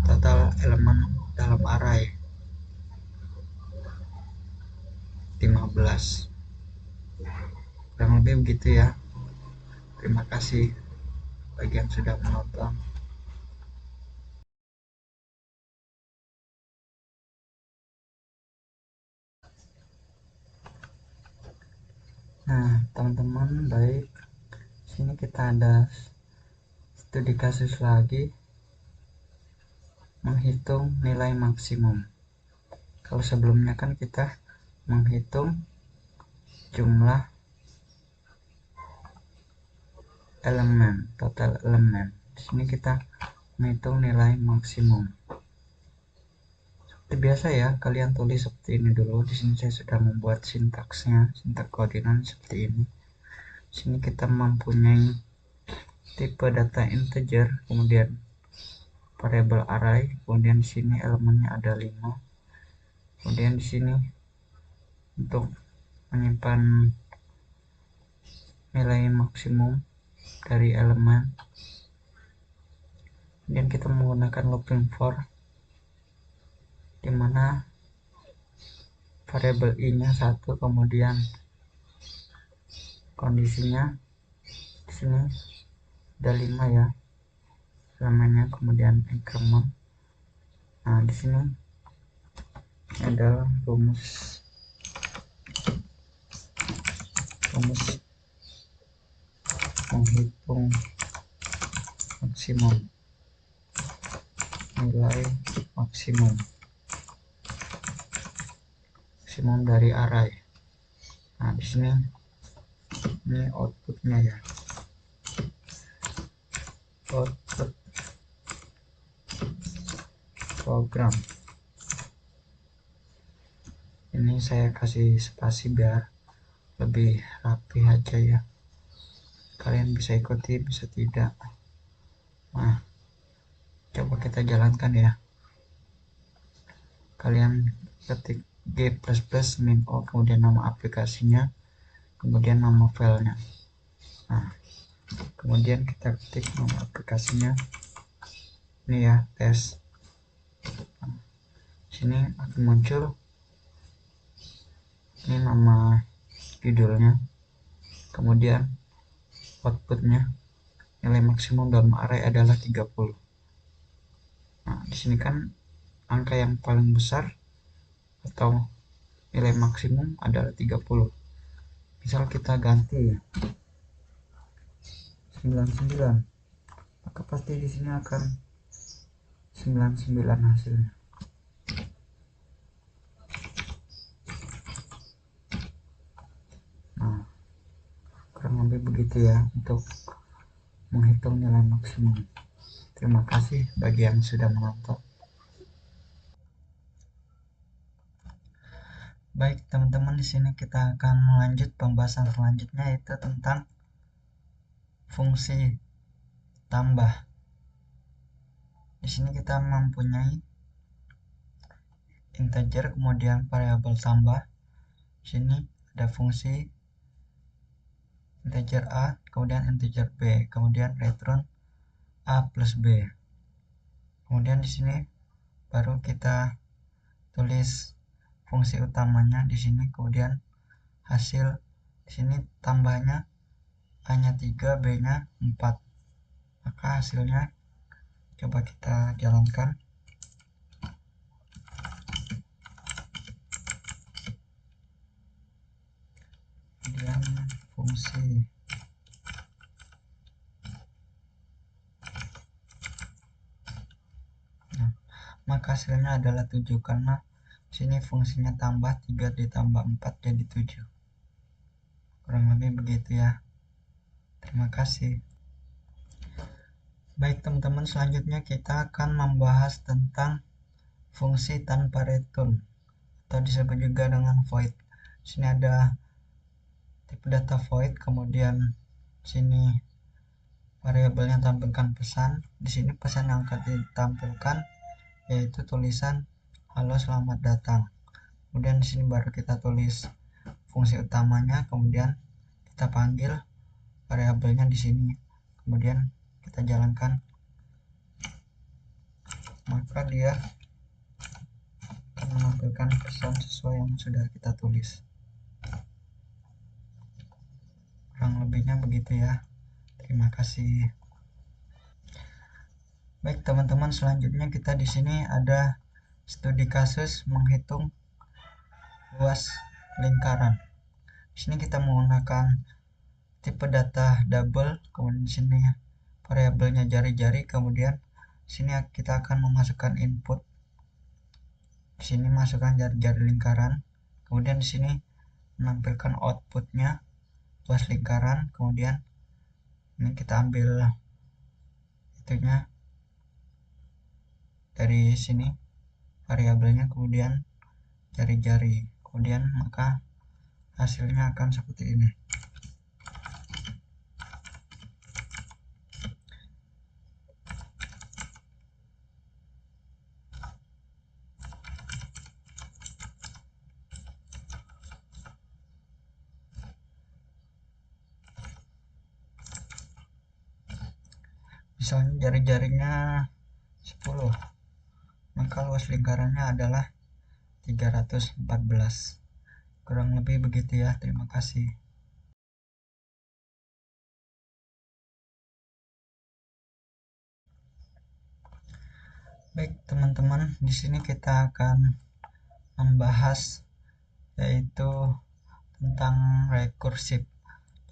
total elemen dalam array 15. Kurang lebih begitu ya. Terima kasih bagi yang sudah menonton. Nah, teman-teman, baik. Sini kita ada studi kasus lagi menghitung nilai maksimum. Kalau sebelumnya kan kita menghitung jumlah elemen, total elemen. Di sini kita menghitung nilai maksimum. Seperti biasa ya, kalian tulis seperti ini dulu. Di sini saya sudah membuat sintaksnya, sintaks codingan seperti ini. Di sini kita mempunyai tipe data integer, kemudian variabel array, kemudian di sini elemennya ada 5. Kemudian di sini untuk menyimpan nilai maksimum dari elemen. Kemudian kita menggunakan looping for, dimana variabel i nya 1, kemudian kondisinya di sini ada 5 ya elemennya, kemudian increment. Nah, di sini adalah rumus menghitung maksimum, nilai maksimum dari array. Nah, di sini ini outputnya ya, output program. Ini saya kasih spasi biar lebih rapi aja ya, kalian bisa ikuti bisa tidak. Nah, coba kita jalankan ya. Kalian ketik g++ min o, kemudian nama aplikasinya, kemudian nama filenya. Nah, kemudian kita ketik nama aplikasinya ini ya, tes. Nah, sini akan muncul ini nama judulnya, kemudian outputnya nilai maksimum dalam array adalah 30. Nah, di sini kan angka yang paling besar atau nilai maksimum adalah 30. Misal kita ganti ya 99, maka pasti di sini akan 99 hasilnya. Nah, kurang lebih begitu ya untuk menghitung nilai maksimum. Terima kasih bagi yang sudah menonton. Baik teman-teman, di sini kita akan melanjut pembahasan selanjutnya, yaitu tentang fungsi tambah. Di sini kita mempunyai integer, kemudian variabel tambah. Di sini ada fungsi integer a, kemudian integer b, kemudian return a plus b. Kemudian di sini baru kita tulis fungsi utamanya di sini, kemudian hasil di sini tambahnya a-nya 3, b-nya 4. Maka hasilnya coba kita jalankan. Kemudian fungsi maka hasilnya adalah 7 karena sini fungsinya tambah 3 ditambah 4 jadi 7. Kurang lebih begitu ya. Terima kasih. Baik teman-teman, selanjutnya kita akan membahas tentang fungsi tanpa return atau disebut juga dengan void. Sini ada tipe data void, kemudian sini variabelnya tampilkan pesan. Di sini pesan yang akan ditampilkan yaitu tulisan halo selamat datang. Kemudian di sini baru kita tulis fungsi utamanya, kemudian kita panggil variabelnya di sini, kemudian kita jalankan, maka dia akan menampilkan pesan sesuai yang sudah kita tulis. Kurang lebihnya begitu ya. Terima kasih. Baik teman-teman, selanjutnya kita di sini ada studi kasus menghitung luas lingkaran. Di sini kita menggunakan tipe data double, kemudian di sini variabelnya jari-jari, kemudian di sini kita akan memasukkan input. Di sini masukkan jari-jari lingkaran, kemudian di sini menampilkan outputnya luas lingkaran, kemudian ini kita ambil itunya dari sini variabelnya, kemudian jari-jari, kemudian maka hasilnya akan seperti ini. Misalnya jari-jarinya 10, maka luas lingkarannya adalah 314. Kurang lebih begitu ya. Terima kasih. Baik, teman-teman, di sini kita akan membahas yaitu tentang rekursif.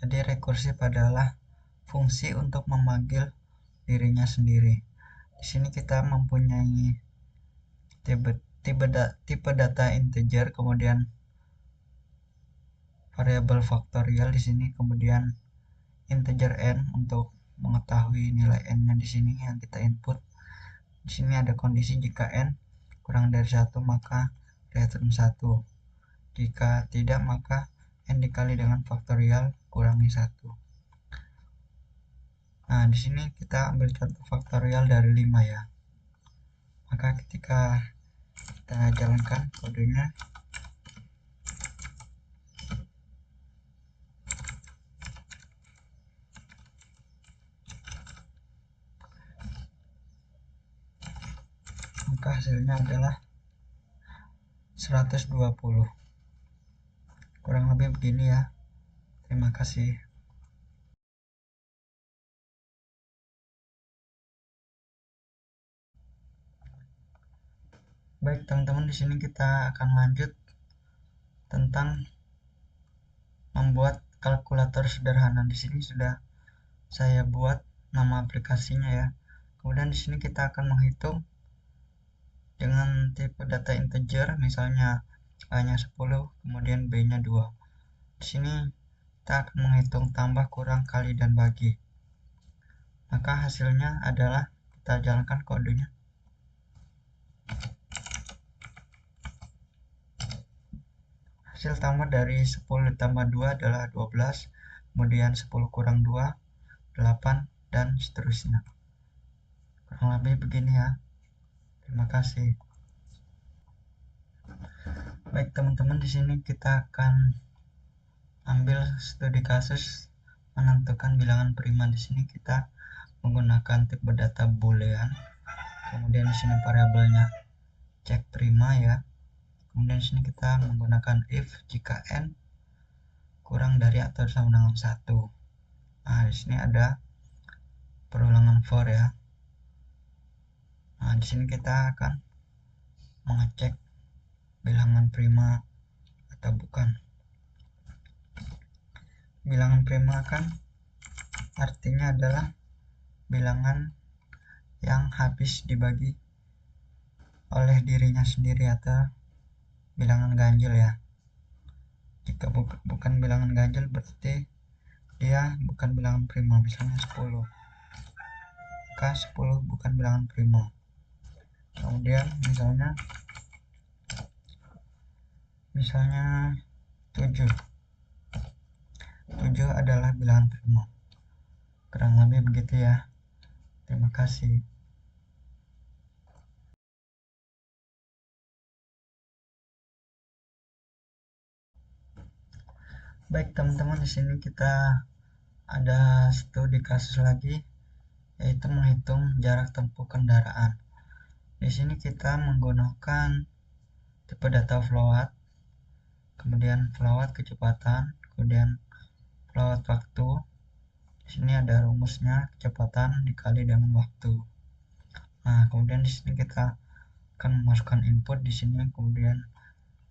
Jadi rekursif adalah fungsi untuk memanggil dirinya sendiri. Di sini kita mempunyai tipe data integer, kemudian variabel faktorial di sini, kemudian integer n untuk mengetahui nilai n-nya di sini yang kita input. Di sini ada kondisi jika n kurang dari 1 maka return 1. Jika tidak maka n dikali dengan faktorial kurangi 1. Nah, di sini kita ambil contoh faktorial dari 5 ya. Maka ketika kita jalankan kodenya, maka hasilnya adalah 120. Kurang lebih begini ya. Terima kasih. Baik, teman-teman, di sini kita akan lanjut tentang membuat kalkulator sederhana. Di sini sudah saya buat nama aplikasinya ya. Kemudian di sini kita akan menghitung dengan tipe data integer, misalnya A-nya 10, kemudian B-nya 2. Di sini kita akan menghitung tambah, kurang, kali, dan bagi. Maka hasilnya adalah kita jalankan kodenya. Hasil tambah dari 10 ditambah 2 adalah 12, kemudian 10 kurang 2, 8, dan seterusnya. Kurang lebih begini ya. Terima kasih. Baik, teman-teman, di sini kita akan ambil studi kasus menentukan bilangan prima. Di sini kita menggunakan tipe data boolean. Kemudian di sini variabelnya cek prima ya. Kemudian di sini kita menggunakan if jika n kurang dari atau sama dengan 1. Nah, di sini ada perulangan for ya. Nah, di sini kita akan mengecek bilangan prima atau bukan. Bilangan prima kan artinya adalah bilangan yang habis dibagi oleh dirinya sendiri atau bilangan ganjil ya. Jika bukan bilangan ganjil berarti dia bukan bilangan prima. Misalnya 10, maka 10 bukan bilangan prima. Kemudian misalnya 7 adalah bilangan prima. Kurang lebih begitu ya. Terima kasih. Baik, teman-teman, di sini kita ada studi kasus lagi, yaitu menghitung jarak tempuh kendaraan. Di sini kita menggunakan tipe data float, kemudian float kecepatan, kemudian float waktu. Di sini ada rumusnya, kecepatan dikali dengan waktu. Nah, kemudian di sini kita akan memasukkan input di sini, kemudian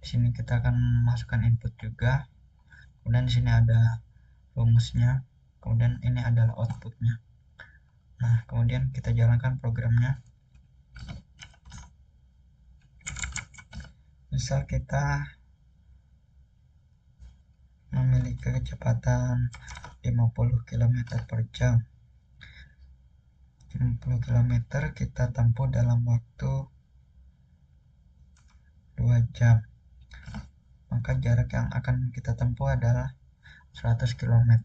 di sini kita akan memasukkan input juga. Kemudian di sini ada rumusnya, kemudian ini adalah outputnya. Nah, kemudian kita jalankan programnya. Misal kita memiliki kecepatan 50 km per jam. 50 km kita tempuh dalam waktu 2 jam. Maka jarak yang akan kita tempuh adalah 100 km.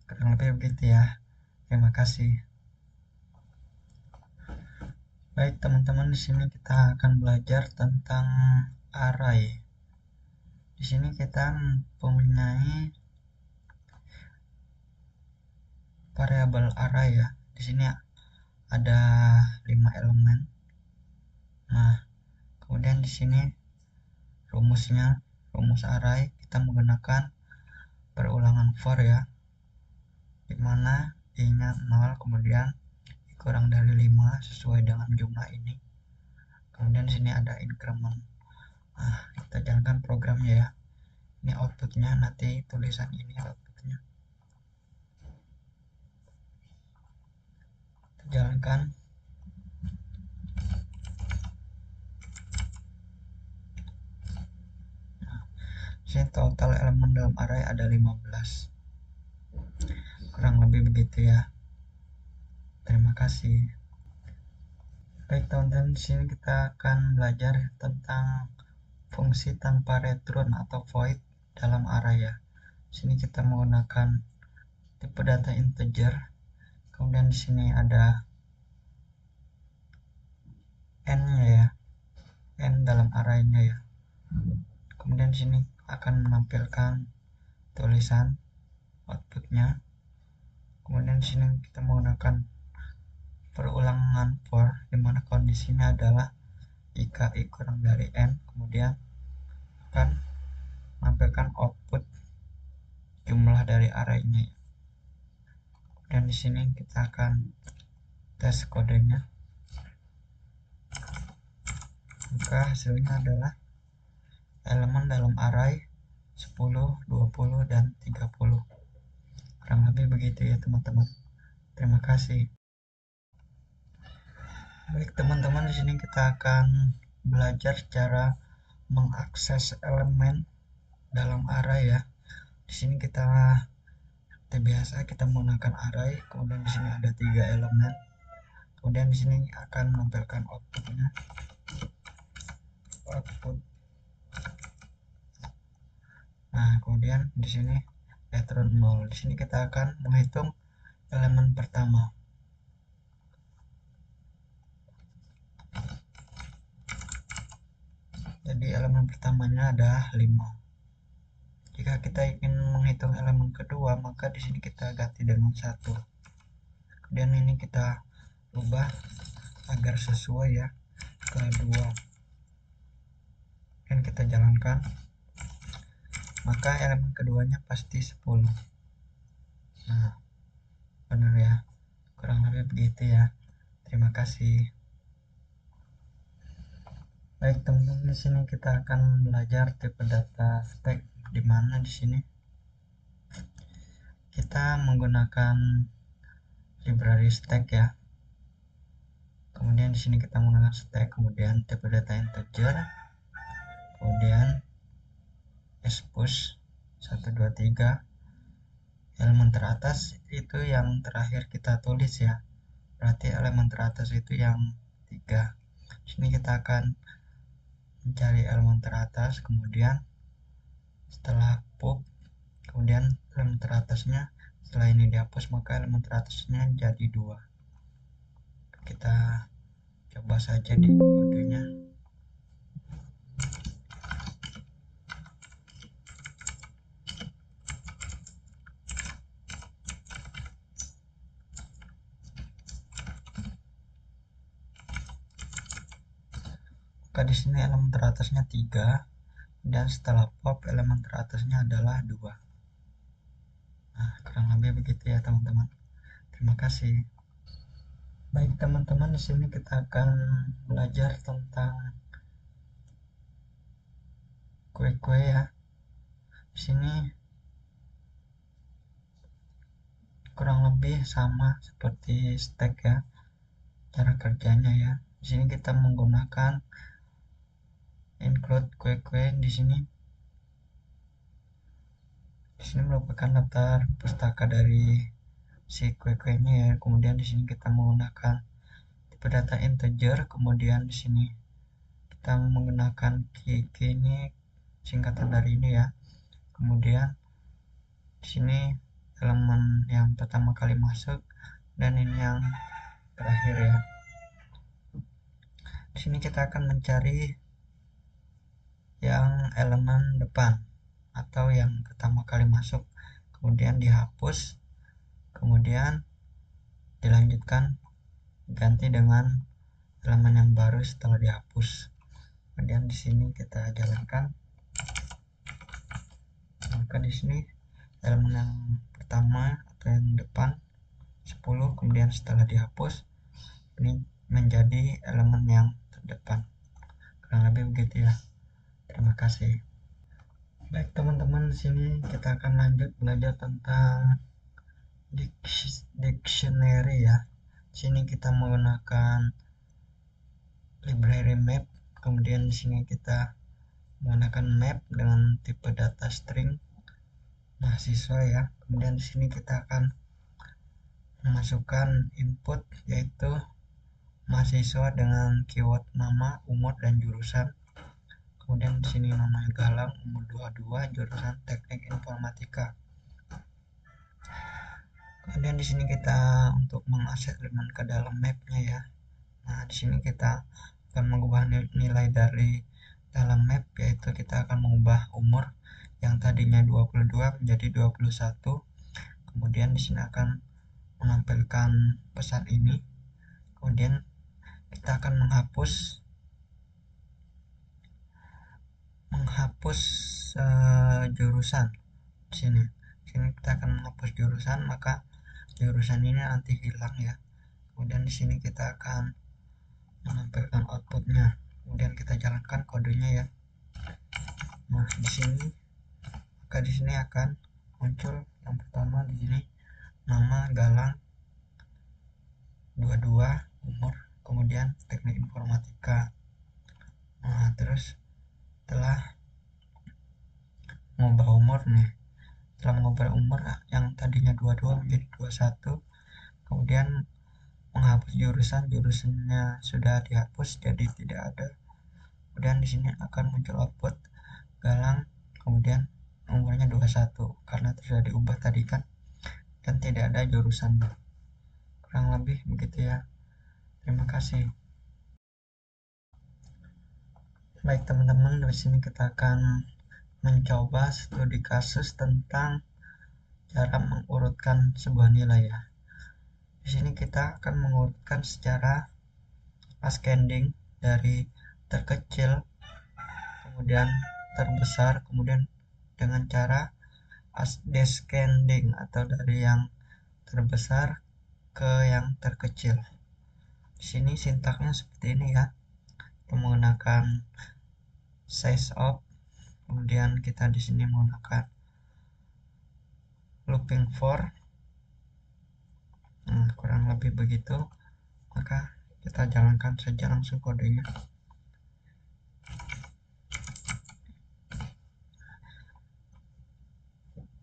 Kurang lebih begitu ya. Terima kasih. Baik, teman-teman, di sini kita akan belajar tentang array. Di sini kita mempunyai variabel array ya. Di sini ada 5 elemen. Nah, kemudian di sini rumus array kita menggunakan perulangan for ya, dimana i-nya 0, kemudian i kurang dari 5 sesuai dengan jumlah ini. Kemudian di sini ada increment. Nah, kita jalankan programnya ya. Ini outputnya, nanti tulisan ini outputnya. Kita jalankan. Nah, sini total elemen dalam array ada 15. Kurang lebih begitu ya. Terima kasih. Baik teman-teman, di sini kita akan belajar tentang fungsi tanpa return atau void dalam array ya. Di sini kita menggunakan tipe data integer. Kemudian di sini ada n-nya ya, n dalam array-nya ya. Kemudian di sini akan menampilkan tulisan outputnya. Kemudian di sini kita menggunakan perulangan for, dimana kondisinya adalah jika i kurang dari n, kemudian akan menampilkan output jumlah dari array-nya. Dan di sini kita akan tes kodenya. Maka hasilnya adalah elemen dalam array 10, 20, dan 30. Kurang lebih begitu ya teman-teman. Terima kasih. Baik teman-teman, di sini kita akan belajar cara mengakses elemen dalam array ya. Di sini kita seperti biasa kita menggunakan array, kemudian di sini ada 3 elemen. Kemudian di sini akan menampilkan outputnya. Output. Nah, kemudian di sini return 0. Di sini kita akan menghitung elemen pertama. Jadi elemen pertamanya ada 5. Jika kita ingin menghitung elemen kedua, maka di sini kita ganti dengan 1. Kemudian ini kita ubah agar sesuai ya ke 2. Dan kita jalankan. Maka elemen keduanya pasti 10. Nah, benar ya. Kurang lebih begitu ya. Terima kasih. Baik teman-teman, di sini kita akan belajar tipe data stack, di mana di sini kita menggunakan library stack ya. Kemudian di sini kita menggunakan stack, kemudian tipe data integer, kemudian spush 1 2 3. Elemen teratas itu yang terakhir kita tulis ya. Berarti elemen teratas itu yang 3. Di sini kita akan mencari elemen teratas, kemudian setelah pub, kemudian elemen teratasnya setelah ini dihapus, maka elemen teratasnya jadi 2. Kita coba saja di kodenya. Maka di sini elemen teratasnya 3, dan setelah pop elemen teratasnya adalah 2. Nah, kurang lebih begitu ya teman-teman. Terima kasih. Baik teman-teman, di sini kita akan belajar tentang kue-kue ya. Di sini kurang lebih sama seperti stack ya cara kerjanya ya. Di sini kita menggunakan include kue-kue. Di sini merupakan daftar pustaka dari si kue-kuenya ya. Kemudian di sini kita menggunakan tipe data integer, kemudian di sini kita menggunakan key ini singkatan dari ini ya. Kemudian di sini elemen yang pertama kali masuk, dan ini yang terakhir ya. Di sini kita akan mencari yang elemen depan atau yang pertama kali masuk, kemudian dihapus, kemudian dilanjutkan ganti dengan elemen yang baru setelah dihapus. Kemudian di sini kita jalankan, maka di sini elemen yang pertama atau yang depan 10, kemudian setelah dihapus ini menjadi elemen yang terdepan. Kurang lebih begitu ya. Terima kasih. Baik teman-teman, di sini kita akan lanjut belajar tentang dictionary ya. Di sini kita menggunakan library map. Kemudian di sini kita menggunakan map dengan tipe data string mahasiswa ya. Kemudian di sini kita akan memasukkan input yaitu mahasiswa dengan keyword nama, umur, dan jurusan. Kemudian di sini namanya Galang, umur 22, jurusan Teknik Informatika. Kemudian di sini kita untuk mengakses elemen ke dalam mapnya ya. Nah, di sini kita akan mengubah nilai dari dalam map, yaitu kita akan mengubah umur yang tadinya 22 menjadi 21. Kemudian di sini akan menampilkan pesan ini. Kemudian kita akan menghapus jurusan di sini. Kita akan menghapus jurusan, maka jurusan ini nanti hilang ya. Kemudian di sini kita akan menampilkan outputnya. Kemudian kita jalankan kodenya ya. Nah, di sini akan muncul yang pertama di sini nama Galang 22, umur, kemudian Teknik Informatika. Nah, terus setelah mengubah umur nih, setelah mengubah umur yang tadinya 22 menjadi 21, kemudian menghapus jurusannya sudah dihapus jadi tidak ada. Kemudian di sini akan muncul output Galang, kemudian umurnya 21 karena sudah diubah tadi kan, dan tidak ada jurusannya. Kurang lebih begitu ya. Terima kasih. Baik teman-teman, di sini kita akan mencoba studi kasus tentang cara mengurutkan sebuah nilai ya. Di sini kita akan mengurutkan secara ascending dari terkecil kemudian terbesar, kemudian dengan cara descending atau dari yang terbesar ke yang terkecil. Di sini sintaknya seperti ini ya. Kita menggunakan size of, kemudian kita di sini menggunakan looping for. Nah, kurang lebih begitu. Maka kita jalankan saja langsung kodenya.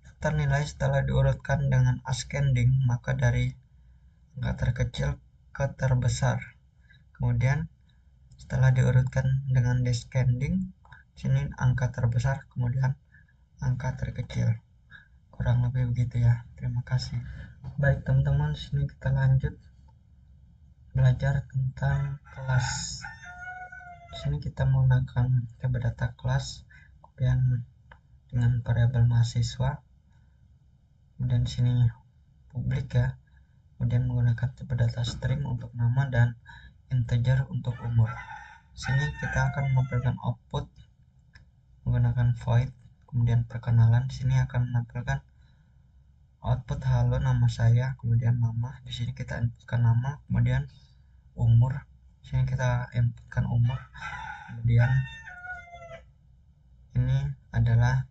Daftar nilai setelah diurutkan dengan ascending, maka dari angka terkecil ke terbesar. Kemudian setelah diurutkan dengan descending, sini angka terbesar, kemudian angka terkecil. Kurang lebih begitu ya. Terima kasih. Baik teman-teman, sini kita lanjut belajar tentang kelas. Di sini kita menggunakan tipe data kelas, kemudian dengan variabel mahasiswa, kemudian di sini publik ya, kemudian menggunakan tipe data string untuk nama dan integer untuk umur. Di sini kita akan menampilkan output menggunakan void, kemudian perkenalan. Di sini akan menampilkan output halo nama saya, kemudian nama. Di sini kita inputkan nama, kemudian umur. Di sini kita inputkan umur. Kemudian ini adalah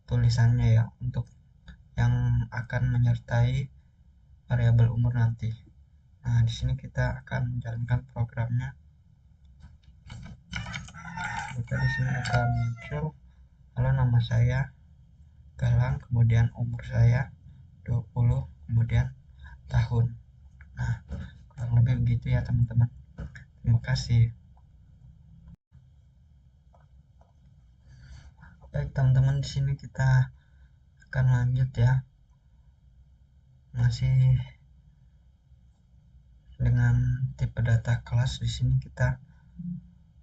tulisannya ya untuk yang akan menyertai variabel umur nanti. Nah, di sini kita akan menjalankan programnya. Maka di sini akan muncul halo nama saya Galang, kemudian umur saya 20, kemudian tahun. Nah, kurang lebih begitu ya teman-teman. Terima kasih. Baik teman-teman, di sini kita akan lanjut ya. Masih dengan tipe data kelas. Di sini kita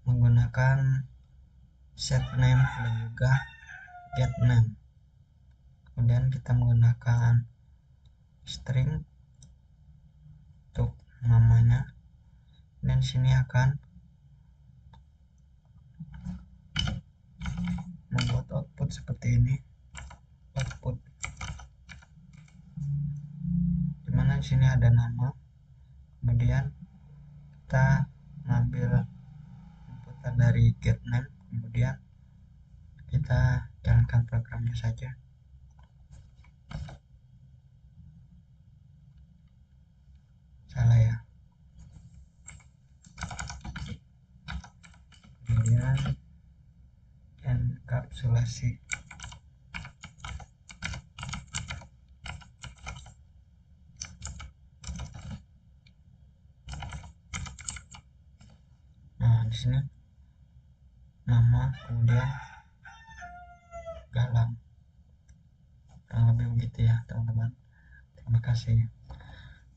menggunakan set name dan juga get name. Kemudian kita menggunakan string untuk namanya, dan sini akan membuat output seperti ini. Output dimana di sini ada nama, kemudian kita mengambil inputan dari get name, kemudian kita jalankan programnya saja. Salah ya. Kemudian enkapsulasi. Nah, di sini nama, kemudian galang. Kurang lebih begitu ya, teman-teman. Terima kasih.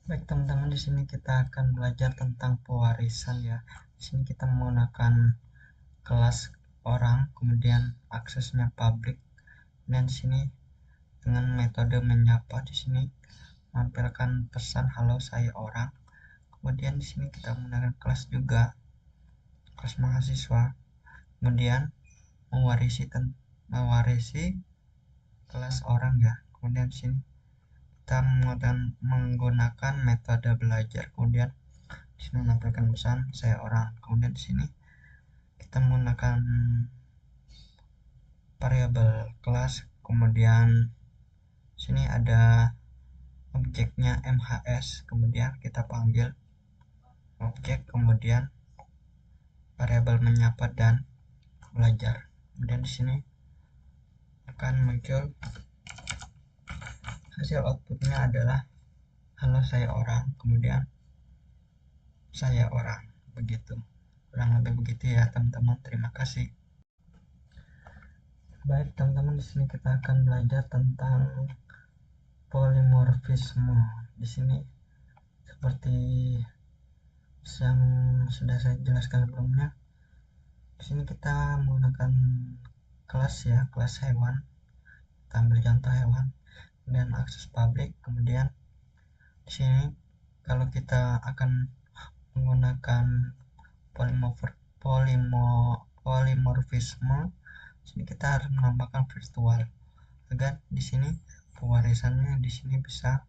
Baik, teman-teman, di sini kita akan belajar tentang pewarisan ya. Di sini kita menggunakan kelas orang, kemudian aksesnya public, dan di sini dengan metode menyapa, di sini menampilkan pesan halo saya orang. Kemudian di sini kita menggunakan kelas juga, kelas mahasiswa, kemudian mewarisi kelas orang ya. Kemudian di sini kita menggunakan metode belajar, kemudian di sini menampilkan pesan saya orang. Kemudian di sini kita menggunakan variabel kelas, kemudian sini ada objeknya MHS, kemudian kita panggil objek, kemudian variabel menyapa dan belajar. Kemudian di sini akan muncul hasil outputnya adalah halo saya orang, kemudian saya orang, begitu. Kurang lebih begitu ya, teman-teman. Terima kasih. Baik, teman-teman, di sini kita akan belajar tentang polimorfisme. Di sini seperti yang sudah saya jelaskan sebelumnya, di sini kita menggunakan kelas ya, kelas hewan. Kita ambil contoh hewan dan akses publik. Kemudian di sini kalau kita akan menggunakan polimorfisme, sini kita harus menambahkan virtual agar di sini pewarisannya di sini bisa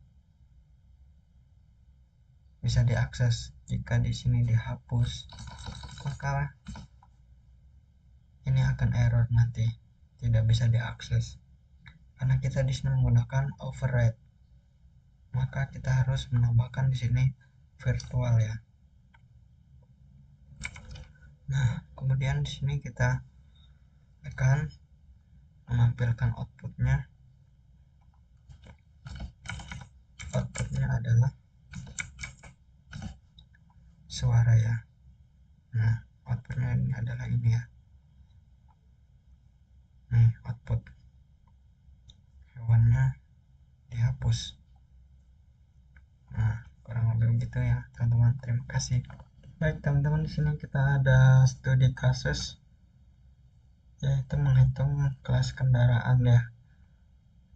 diakses. Jika di sini dihapus, maka ini akan error, nanti tidak bisa diakses karena kita di sini menggunakan override. Maka kita harus menambahkan di sini virtual ya. Nah, kemudian di sini kita akan menampilkan outputnya. Outputnya adalah suara ya. Nah, outputnya ini adalah ini ya. Nih, output hewannya dihapus. Nah, kurang lebih begitu ya, teman-teman. Terima kasih. Baik, teman-teman, di sini kita ada studi kasus, yaitu menghitung kelas kendaraan ya.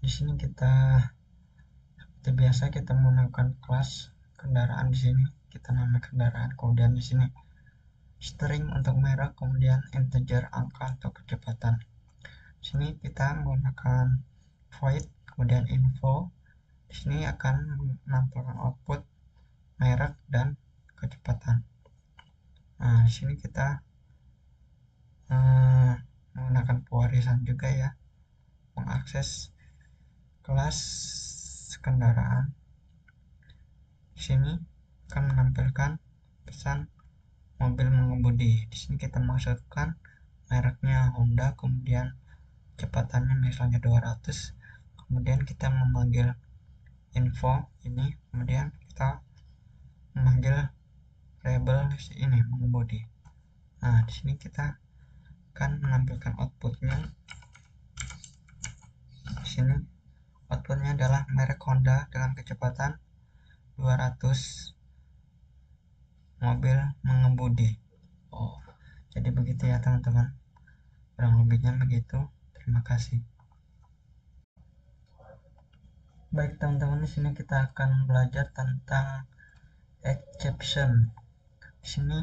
Di sini kita seperti biasa kita menggunakan kelas kendaraan. Di sini kita namakan kendaraan, kemudian di sini string untuk merek, kemudian integer angka untuk kecepatan. Di sini kita menggunakan void, kemudian info. Di sini akan menampilkan output merek dan kecepatan. Nah, di sini kita menggunakan pewarisan juga ya, mengakses kelas kendaraan. Di sini akan menampilkan pesan mobil mengemudi. Di sini kita masukkan mereknya Honda, kemudian kecepatannya misalnya 200, kemudian kita memanggil info ini, kemudian kita memanggil variabel ini mengemudi. Nah, di sini kita akan menampilkan outputnya. Di sini outputnya adalah merek Honda dengan kecepatan 200, mobil mengemudi. Oh, jadi begitu ya, teman-teman. Kurang lebihnya begitu. Terima kasih. Baik, teman-teman, di sini kita akan belajar tentang exception. Di sini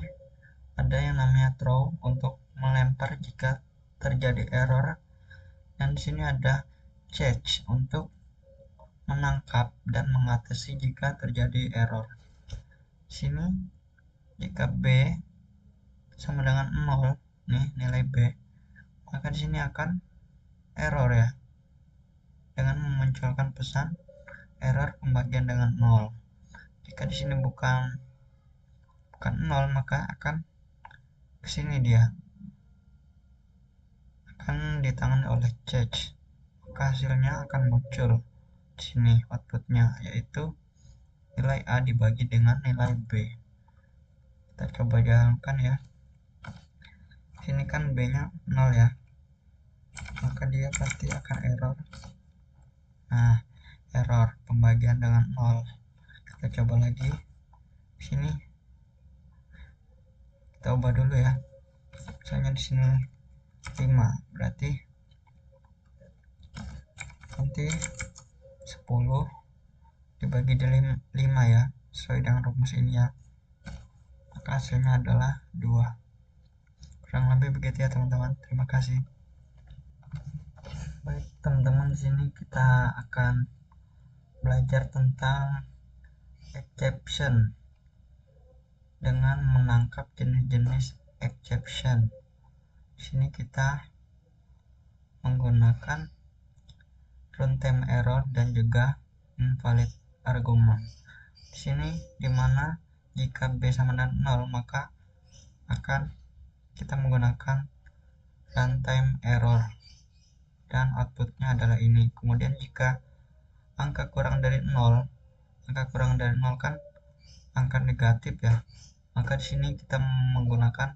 ada yang namanya throw untuk melempar jika terjadi error, dan di sini ada catch untuk menangkap dan mengatasi jika terjadi error. Di sini jika B sama dengan 0, nih nilai B, maka di sini akan error ya, dengan memunculkan pesan error pembagian dengan 0. Jika di sini bukan 0, maka akan ke sini dia akan ditangani oleh catch, maka hasilnya akan muncul di sini outputnya, yaitu nilai A dibagi dengan nilai B. Kita coba jalankan ya. Sini kan B nya 0 ya, maka dia pasti akan error. Nah, error pembagian dengan 0. Kita coba lagi. Sini kita ubah dulu ya, misalnya di sini 5, berarti nanti 10 dibagi dari 5 ya, sesuai dengan rumus ini ya, maka hasilnya adalah 2. Kurang lebih begitu ya teman-teman. Terima kasih. Baik teman-teman, di sini kita akan belajar tentang exception dengan menangkap jenis-jenis exception. Di sini kita menggunakan runtime error dan juga invalid argument. Di sini dimana jika B sama dengan 0, maka akan kita menggunakan runtime error dan outputnya adalah ini. Kemudian jika angka kurang dari 0, kan angka negatif ya, maka di sini kita menggunakan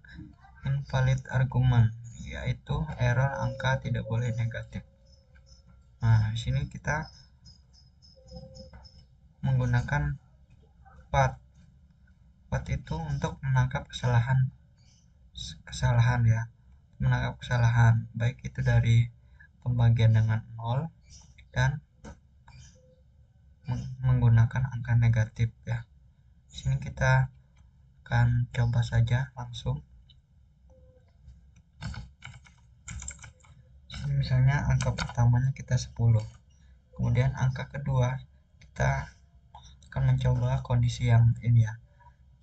invalid argument, yaitu error angka tidak boleh negatif. Nah, di sini kita menggunakan path itu untuk menangkap kesalahan ya, menangkap kesalahan baik itu dari pembagian dengan 0 dan menggunakan angka negatif ya. Di sini kita akan coba saja langsung. Sini misalnya angka pertamanya kita 10, kemudian angka kedua kita akan mencoba kondisi yang ini ya.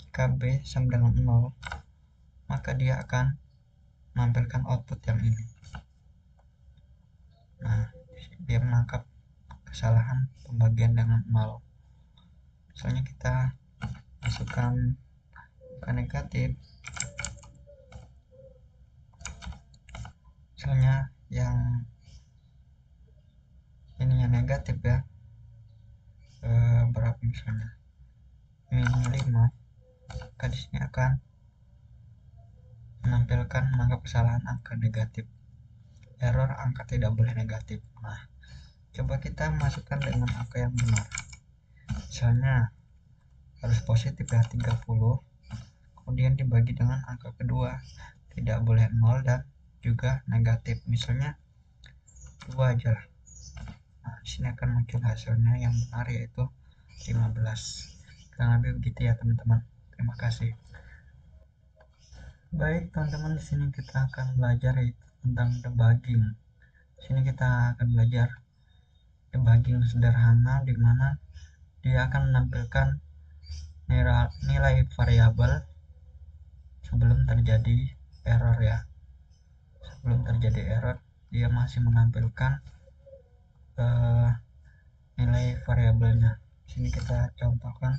Jika B sama dengan 0, maka dia akan menampilkan output yang ini. Nah, dia menangkap kesalahan pembagian dengan 0. Misalnya kita masukkan angka negatif, misalnya yang ininya negatif ya, berapa misalnya min 5, maka di sini akan menangkap kesalahan angka negatif, error angka tidak boleh negatif. Nah, coba kita masukkan dengan angka yang benar, misalnya harus positif ya, 30, kemudian dibagi dengan angka kedua, tidak boleh 0 dan juga negatif, misalnya 2 aja lah. Nah, di sini akan muncul hasilnya yang benar, yaitu 15. Kurang lebih begitu ya teman-teman. Terima kasih. Baik teman-teman, di sini kita akan belajar tentang debugging. Di sini kita akan belajar debugging sederhana, di mana dia akan menampilkan nilai variabel sebelum terjadi error ya. Sebelum terjadi error, dia masih menampilkan nilai variabelnya. Di sini kita contohkan.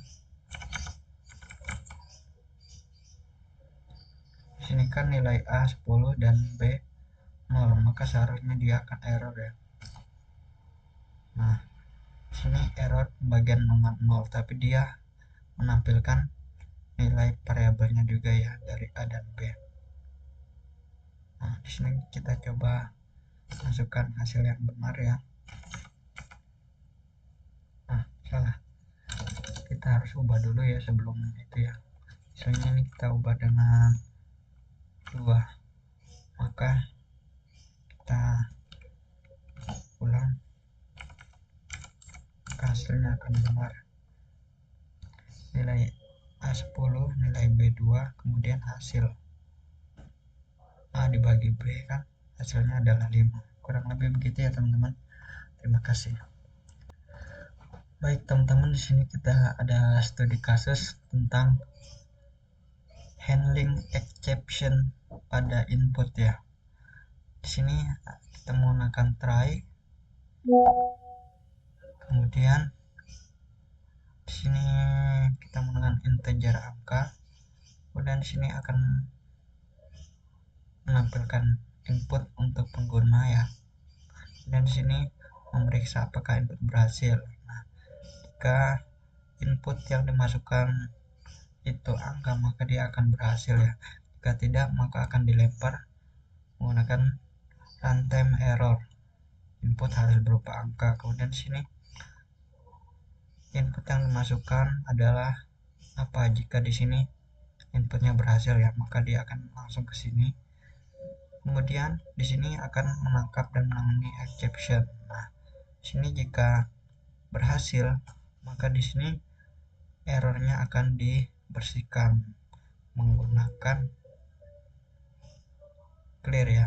Di sini kan nilai A 10 dan B 0, maka seharusnya dia akan error ya. Nah, di sini error pembagian dengan 0, tapi dia menampilkan nilai variabelnya juga ya, dari A dan B. Nah, di sini kita coba masukkan hasil yang benar ya. Nah, salah. Kita harus ubah dulu ya sebelum itu ya. Misalnya ini kita ubah dengan 2, maka kita ulang, maka hasilnya akan benar. Nilai A10 nilai B2, kemudian hasil A dibagi B kan hasilnya adalah 5. Kurang lebih begitu ya teman-teman. Terima kasih. Baik teman-teman, di sini kita ada studi kasus tentang handling exception pada input ya. Di sini kita menggunakan try, kemudian di sini kita menggunakan integer angka, kemudian di sini akan menampilkan input untuk pengguna ya, dan di sini memeriksa apakah input berhasil. Nah, jika input yang dimasukkan itu angka, maka dia akan berhasil ya. Jika tidak, maka akan dilempar menggunakan runtime error. Input harus berupa angka. Kemudian di sini input yang dimasukkan adalah apa? Jika di sini inputnya berhasil ya, maka dia akan langsung ke sini. Kemudian di sini akan menangkap dan menangani exception. Nah, di sini jika berhasil, maka di sini errornya akan dibersihkan menggunakan clear ya,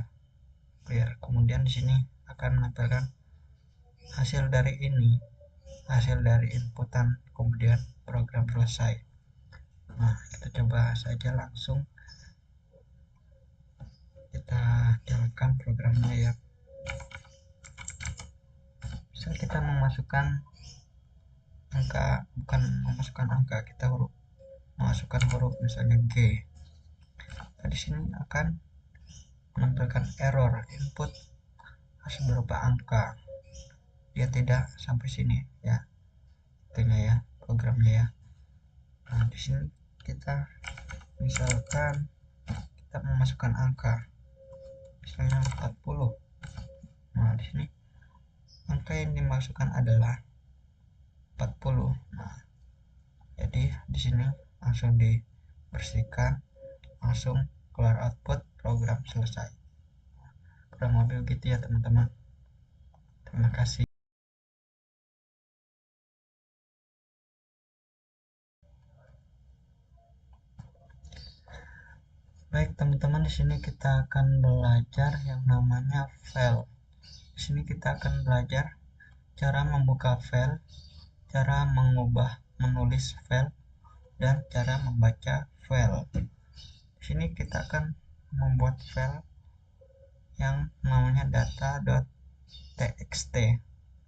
clear. Kemudian di sini akan menampilkan hasil dari ini, hasil dari inputan, kemudian program selesai. Nah, kita coba saja langsung kita jalankan programnya ya. Misal kita memasukkan angka, bukan memasukkan angka, kita memasukkan huruf misalnya G. Nah, di sini akan menampilkan error, input harus berupa angka. Dia tidak sampai sini ya, itunya ya, programnya ya. Nah, di sini kita misalkan kita memasukkan angka misalnya 40. Nah, di sini angka yang dimasukkan adalah 40. Nah, jadi di sini langsung dibersihkan, langsung keluar output, program selesai. Kurang lebih begitu ya teman-teman. Terima kasih. Baik teman-teman, di sini kita akan belajar yang namanya file. Di sini kita akan belajar cara membuka file, cara mengubah, menulis file, dan cara membaca file. Di sini kita akan membuat file yang namanya data.txt.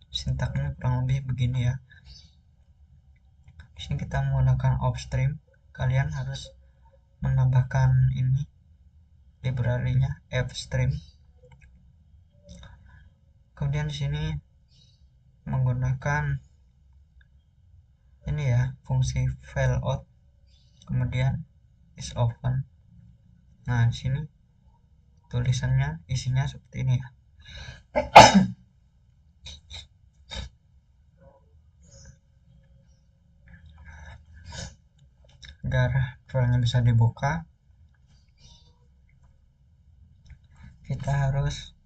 Sintaknya kurang lebih begini ya. Di sini kita menggunakan offstream. Kalian harus menambahkan ini library-nya fstream. Kemudian di sini menggunakan ini ya, fungsi file out, kemudian is open. Nah, di sini tulisannya isinya seperti ini ya. Agar filenya bisa dibuka, kita harus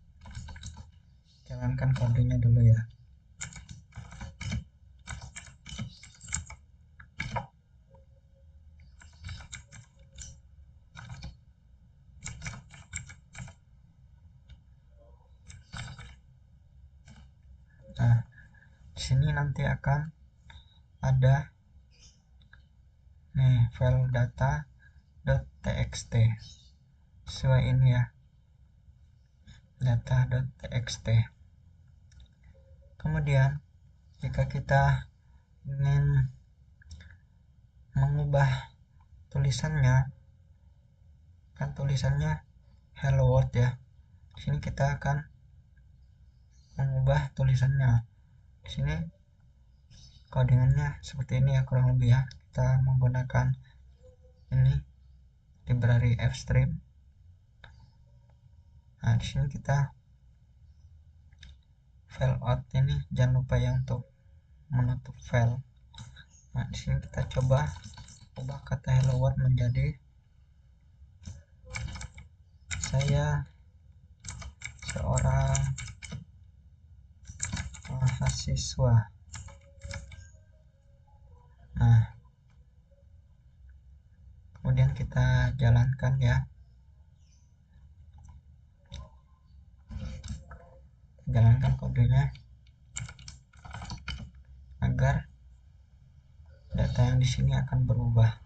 jalankan kodenya dulu ya. Nah, di sini nanti akan ada nih file data.txt sesuai ini ya, data.txt. Kemudian jika kita ingin mengubah tulisannya, kan tulisannya hello world ya. Di sini kita akan mengubah tulisannya. Di sini codingannya seperti ini ya, kurang lebih ya. Kita menggunakan ini library fstream. Nah, di sini kita file out ini jangan lupa ya untuk menutup file. Nah, di sini kita coba ubah kata hello world menjadi saya seorang mahasiswa. Nah, jalankan kodenya agar data yang di sini akan berubah.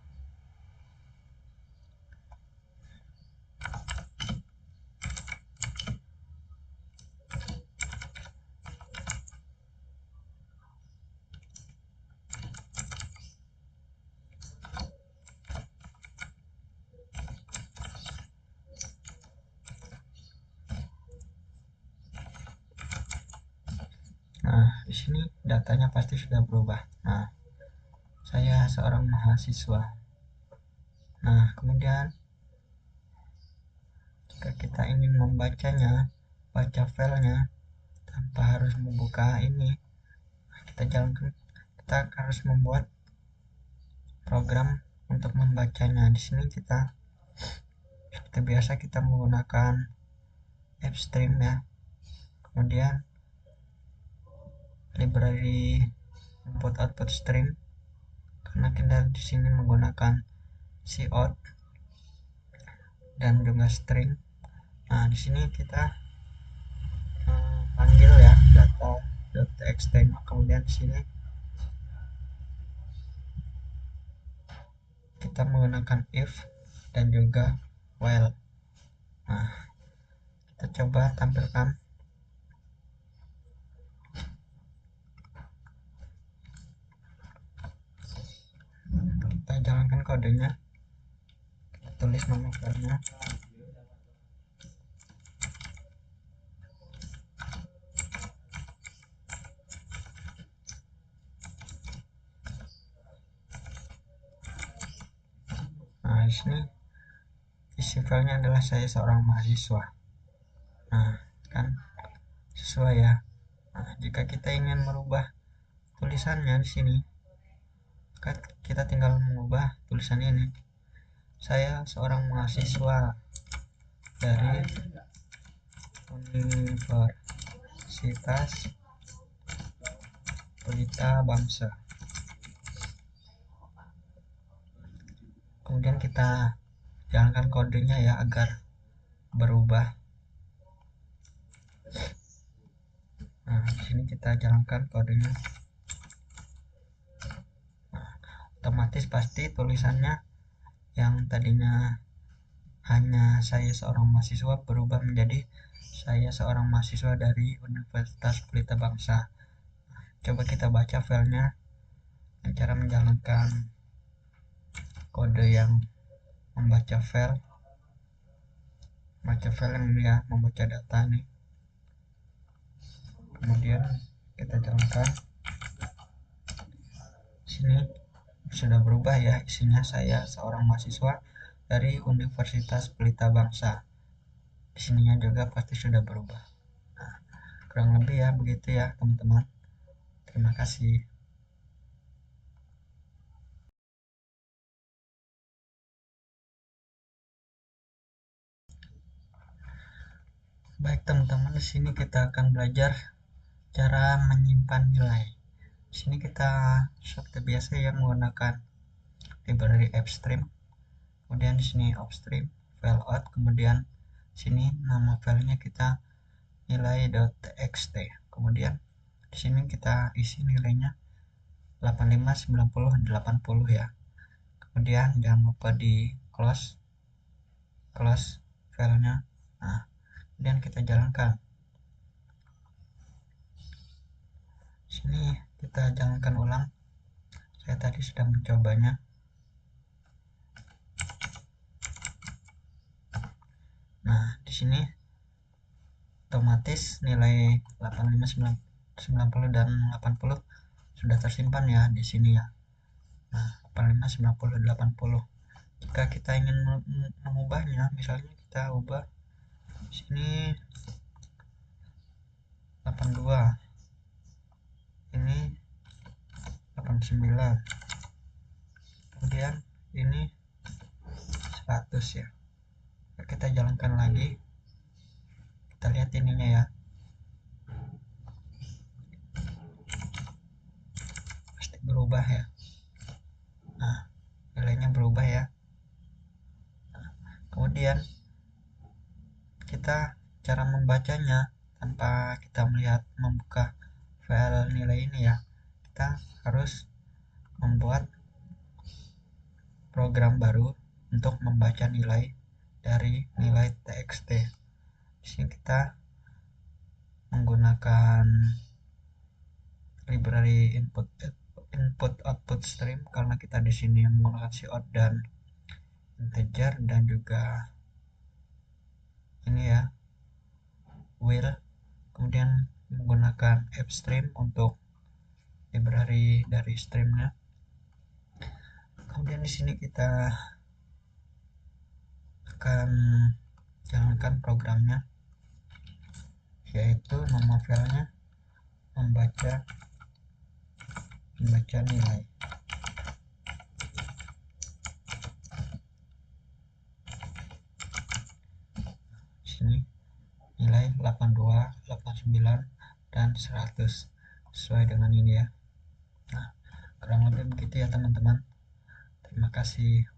Nah, di sini datanya pasti sudah berubah. Nah, saya seorang mahasiswa. Nah, kemudian jika kita ingin membacanya, baca filenya tanpa harus membuka ini, kita harus membuat program untuk membacanya. Di sini kita seperti biasa kita menggunakan AppStream ya. Kemudian library input output stream, karena kita di sini menggunakan cout dan juga string. Nah, di sini kita panggil ya data.txt. Kemudian di sini kita menggunakan if dan juga while. Nah, kita coba tampilkan. Kita jalankan kodenya, kita tulis nama filenya. Nah, di sini isi filenya adalah saya seorang mahasiswa. Nah, kan sesuai ya. Nah, jika kita ingin merubah tulisannya di sini, kita tinggal mengubah tulisan ini. Saya seorang mahasiswa dari Universitas Pelita Bangsa. Kemudian kita jalankan kodenya ya agar berubah. Nah, di sini kita jalankan kodenya. Nah, otomatis pasti tulisannya yang tadinya hanya saya seorang mahasiswa berubah menjadi saya seorang mahasiswa dari Universitas Pelita Bangsa. Coba kita baca filenya dengan cara menjalankan kode yang membaca file yang ini ya, membaca data nih. Kemudian kita jalankan. Sini sudah berubah ya, isinya saya seorang mahasiswa dari Universitas Pelita Bangsa. Di sininya juga pasti sudah berubah. Nah, kurang lebih ya begitu ya teman-teman. Terima kasih. Baik teman-teman, di sini kita akan belajar cara menyimpan nilai. Di sini kita seperti biasa ya menggunakan library AppStream. Kemudian di sini upstream, file out, kemudian sini nama filenya kita nilai.txt. Kemudian di sini kita isi nilainya 85, 90, 80 ya. Kemudian jangan lupa di close filenya. Nah, kemudian kita jalankan. Sini kita jalankan ulang. Saya tadi sudah mencobanya. Nah, di sini otomatis nilai 85, 90 dan 80 sudah tersimpan ya di sini ya. Nah, 85, 90, 80. Jika kita ingin mengubahnya, misalnya kita ubah sini 82, ini 89, kemudian ini 100 ya. Kita jalankan lagi, kita lihat ininya ya, pasti berubah ya. Nah, nilainya berubah ya. Nah, kemudian kita cara membacanya tanpa kita melihat membuka file nilai ini ya, kita harus membuat program baru untuk membaca nilai dari nilai txt. Di sini kita menggunakan library input output stream karena kita di sini menggunakan cout dan integer, dan juga ini ya will, kemudian menggunakan fstream untuk library dari streamnya. Kemudian di sini kita akan jalankan programnya, yaitu nama filenya membaca nilai. Di sini nilai 82, 89, dan 100 sesuai dengan ini ya. Nah, kurang lebih begitu ya teman-teman. Terima kasih.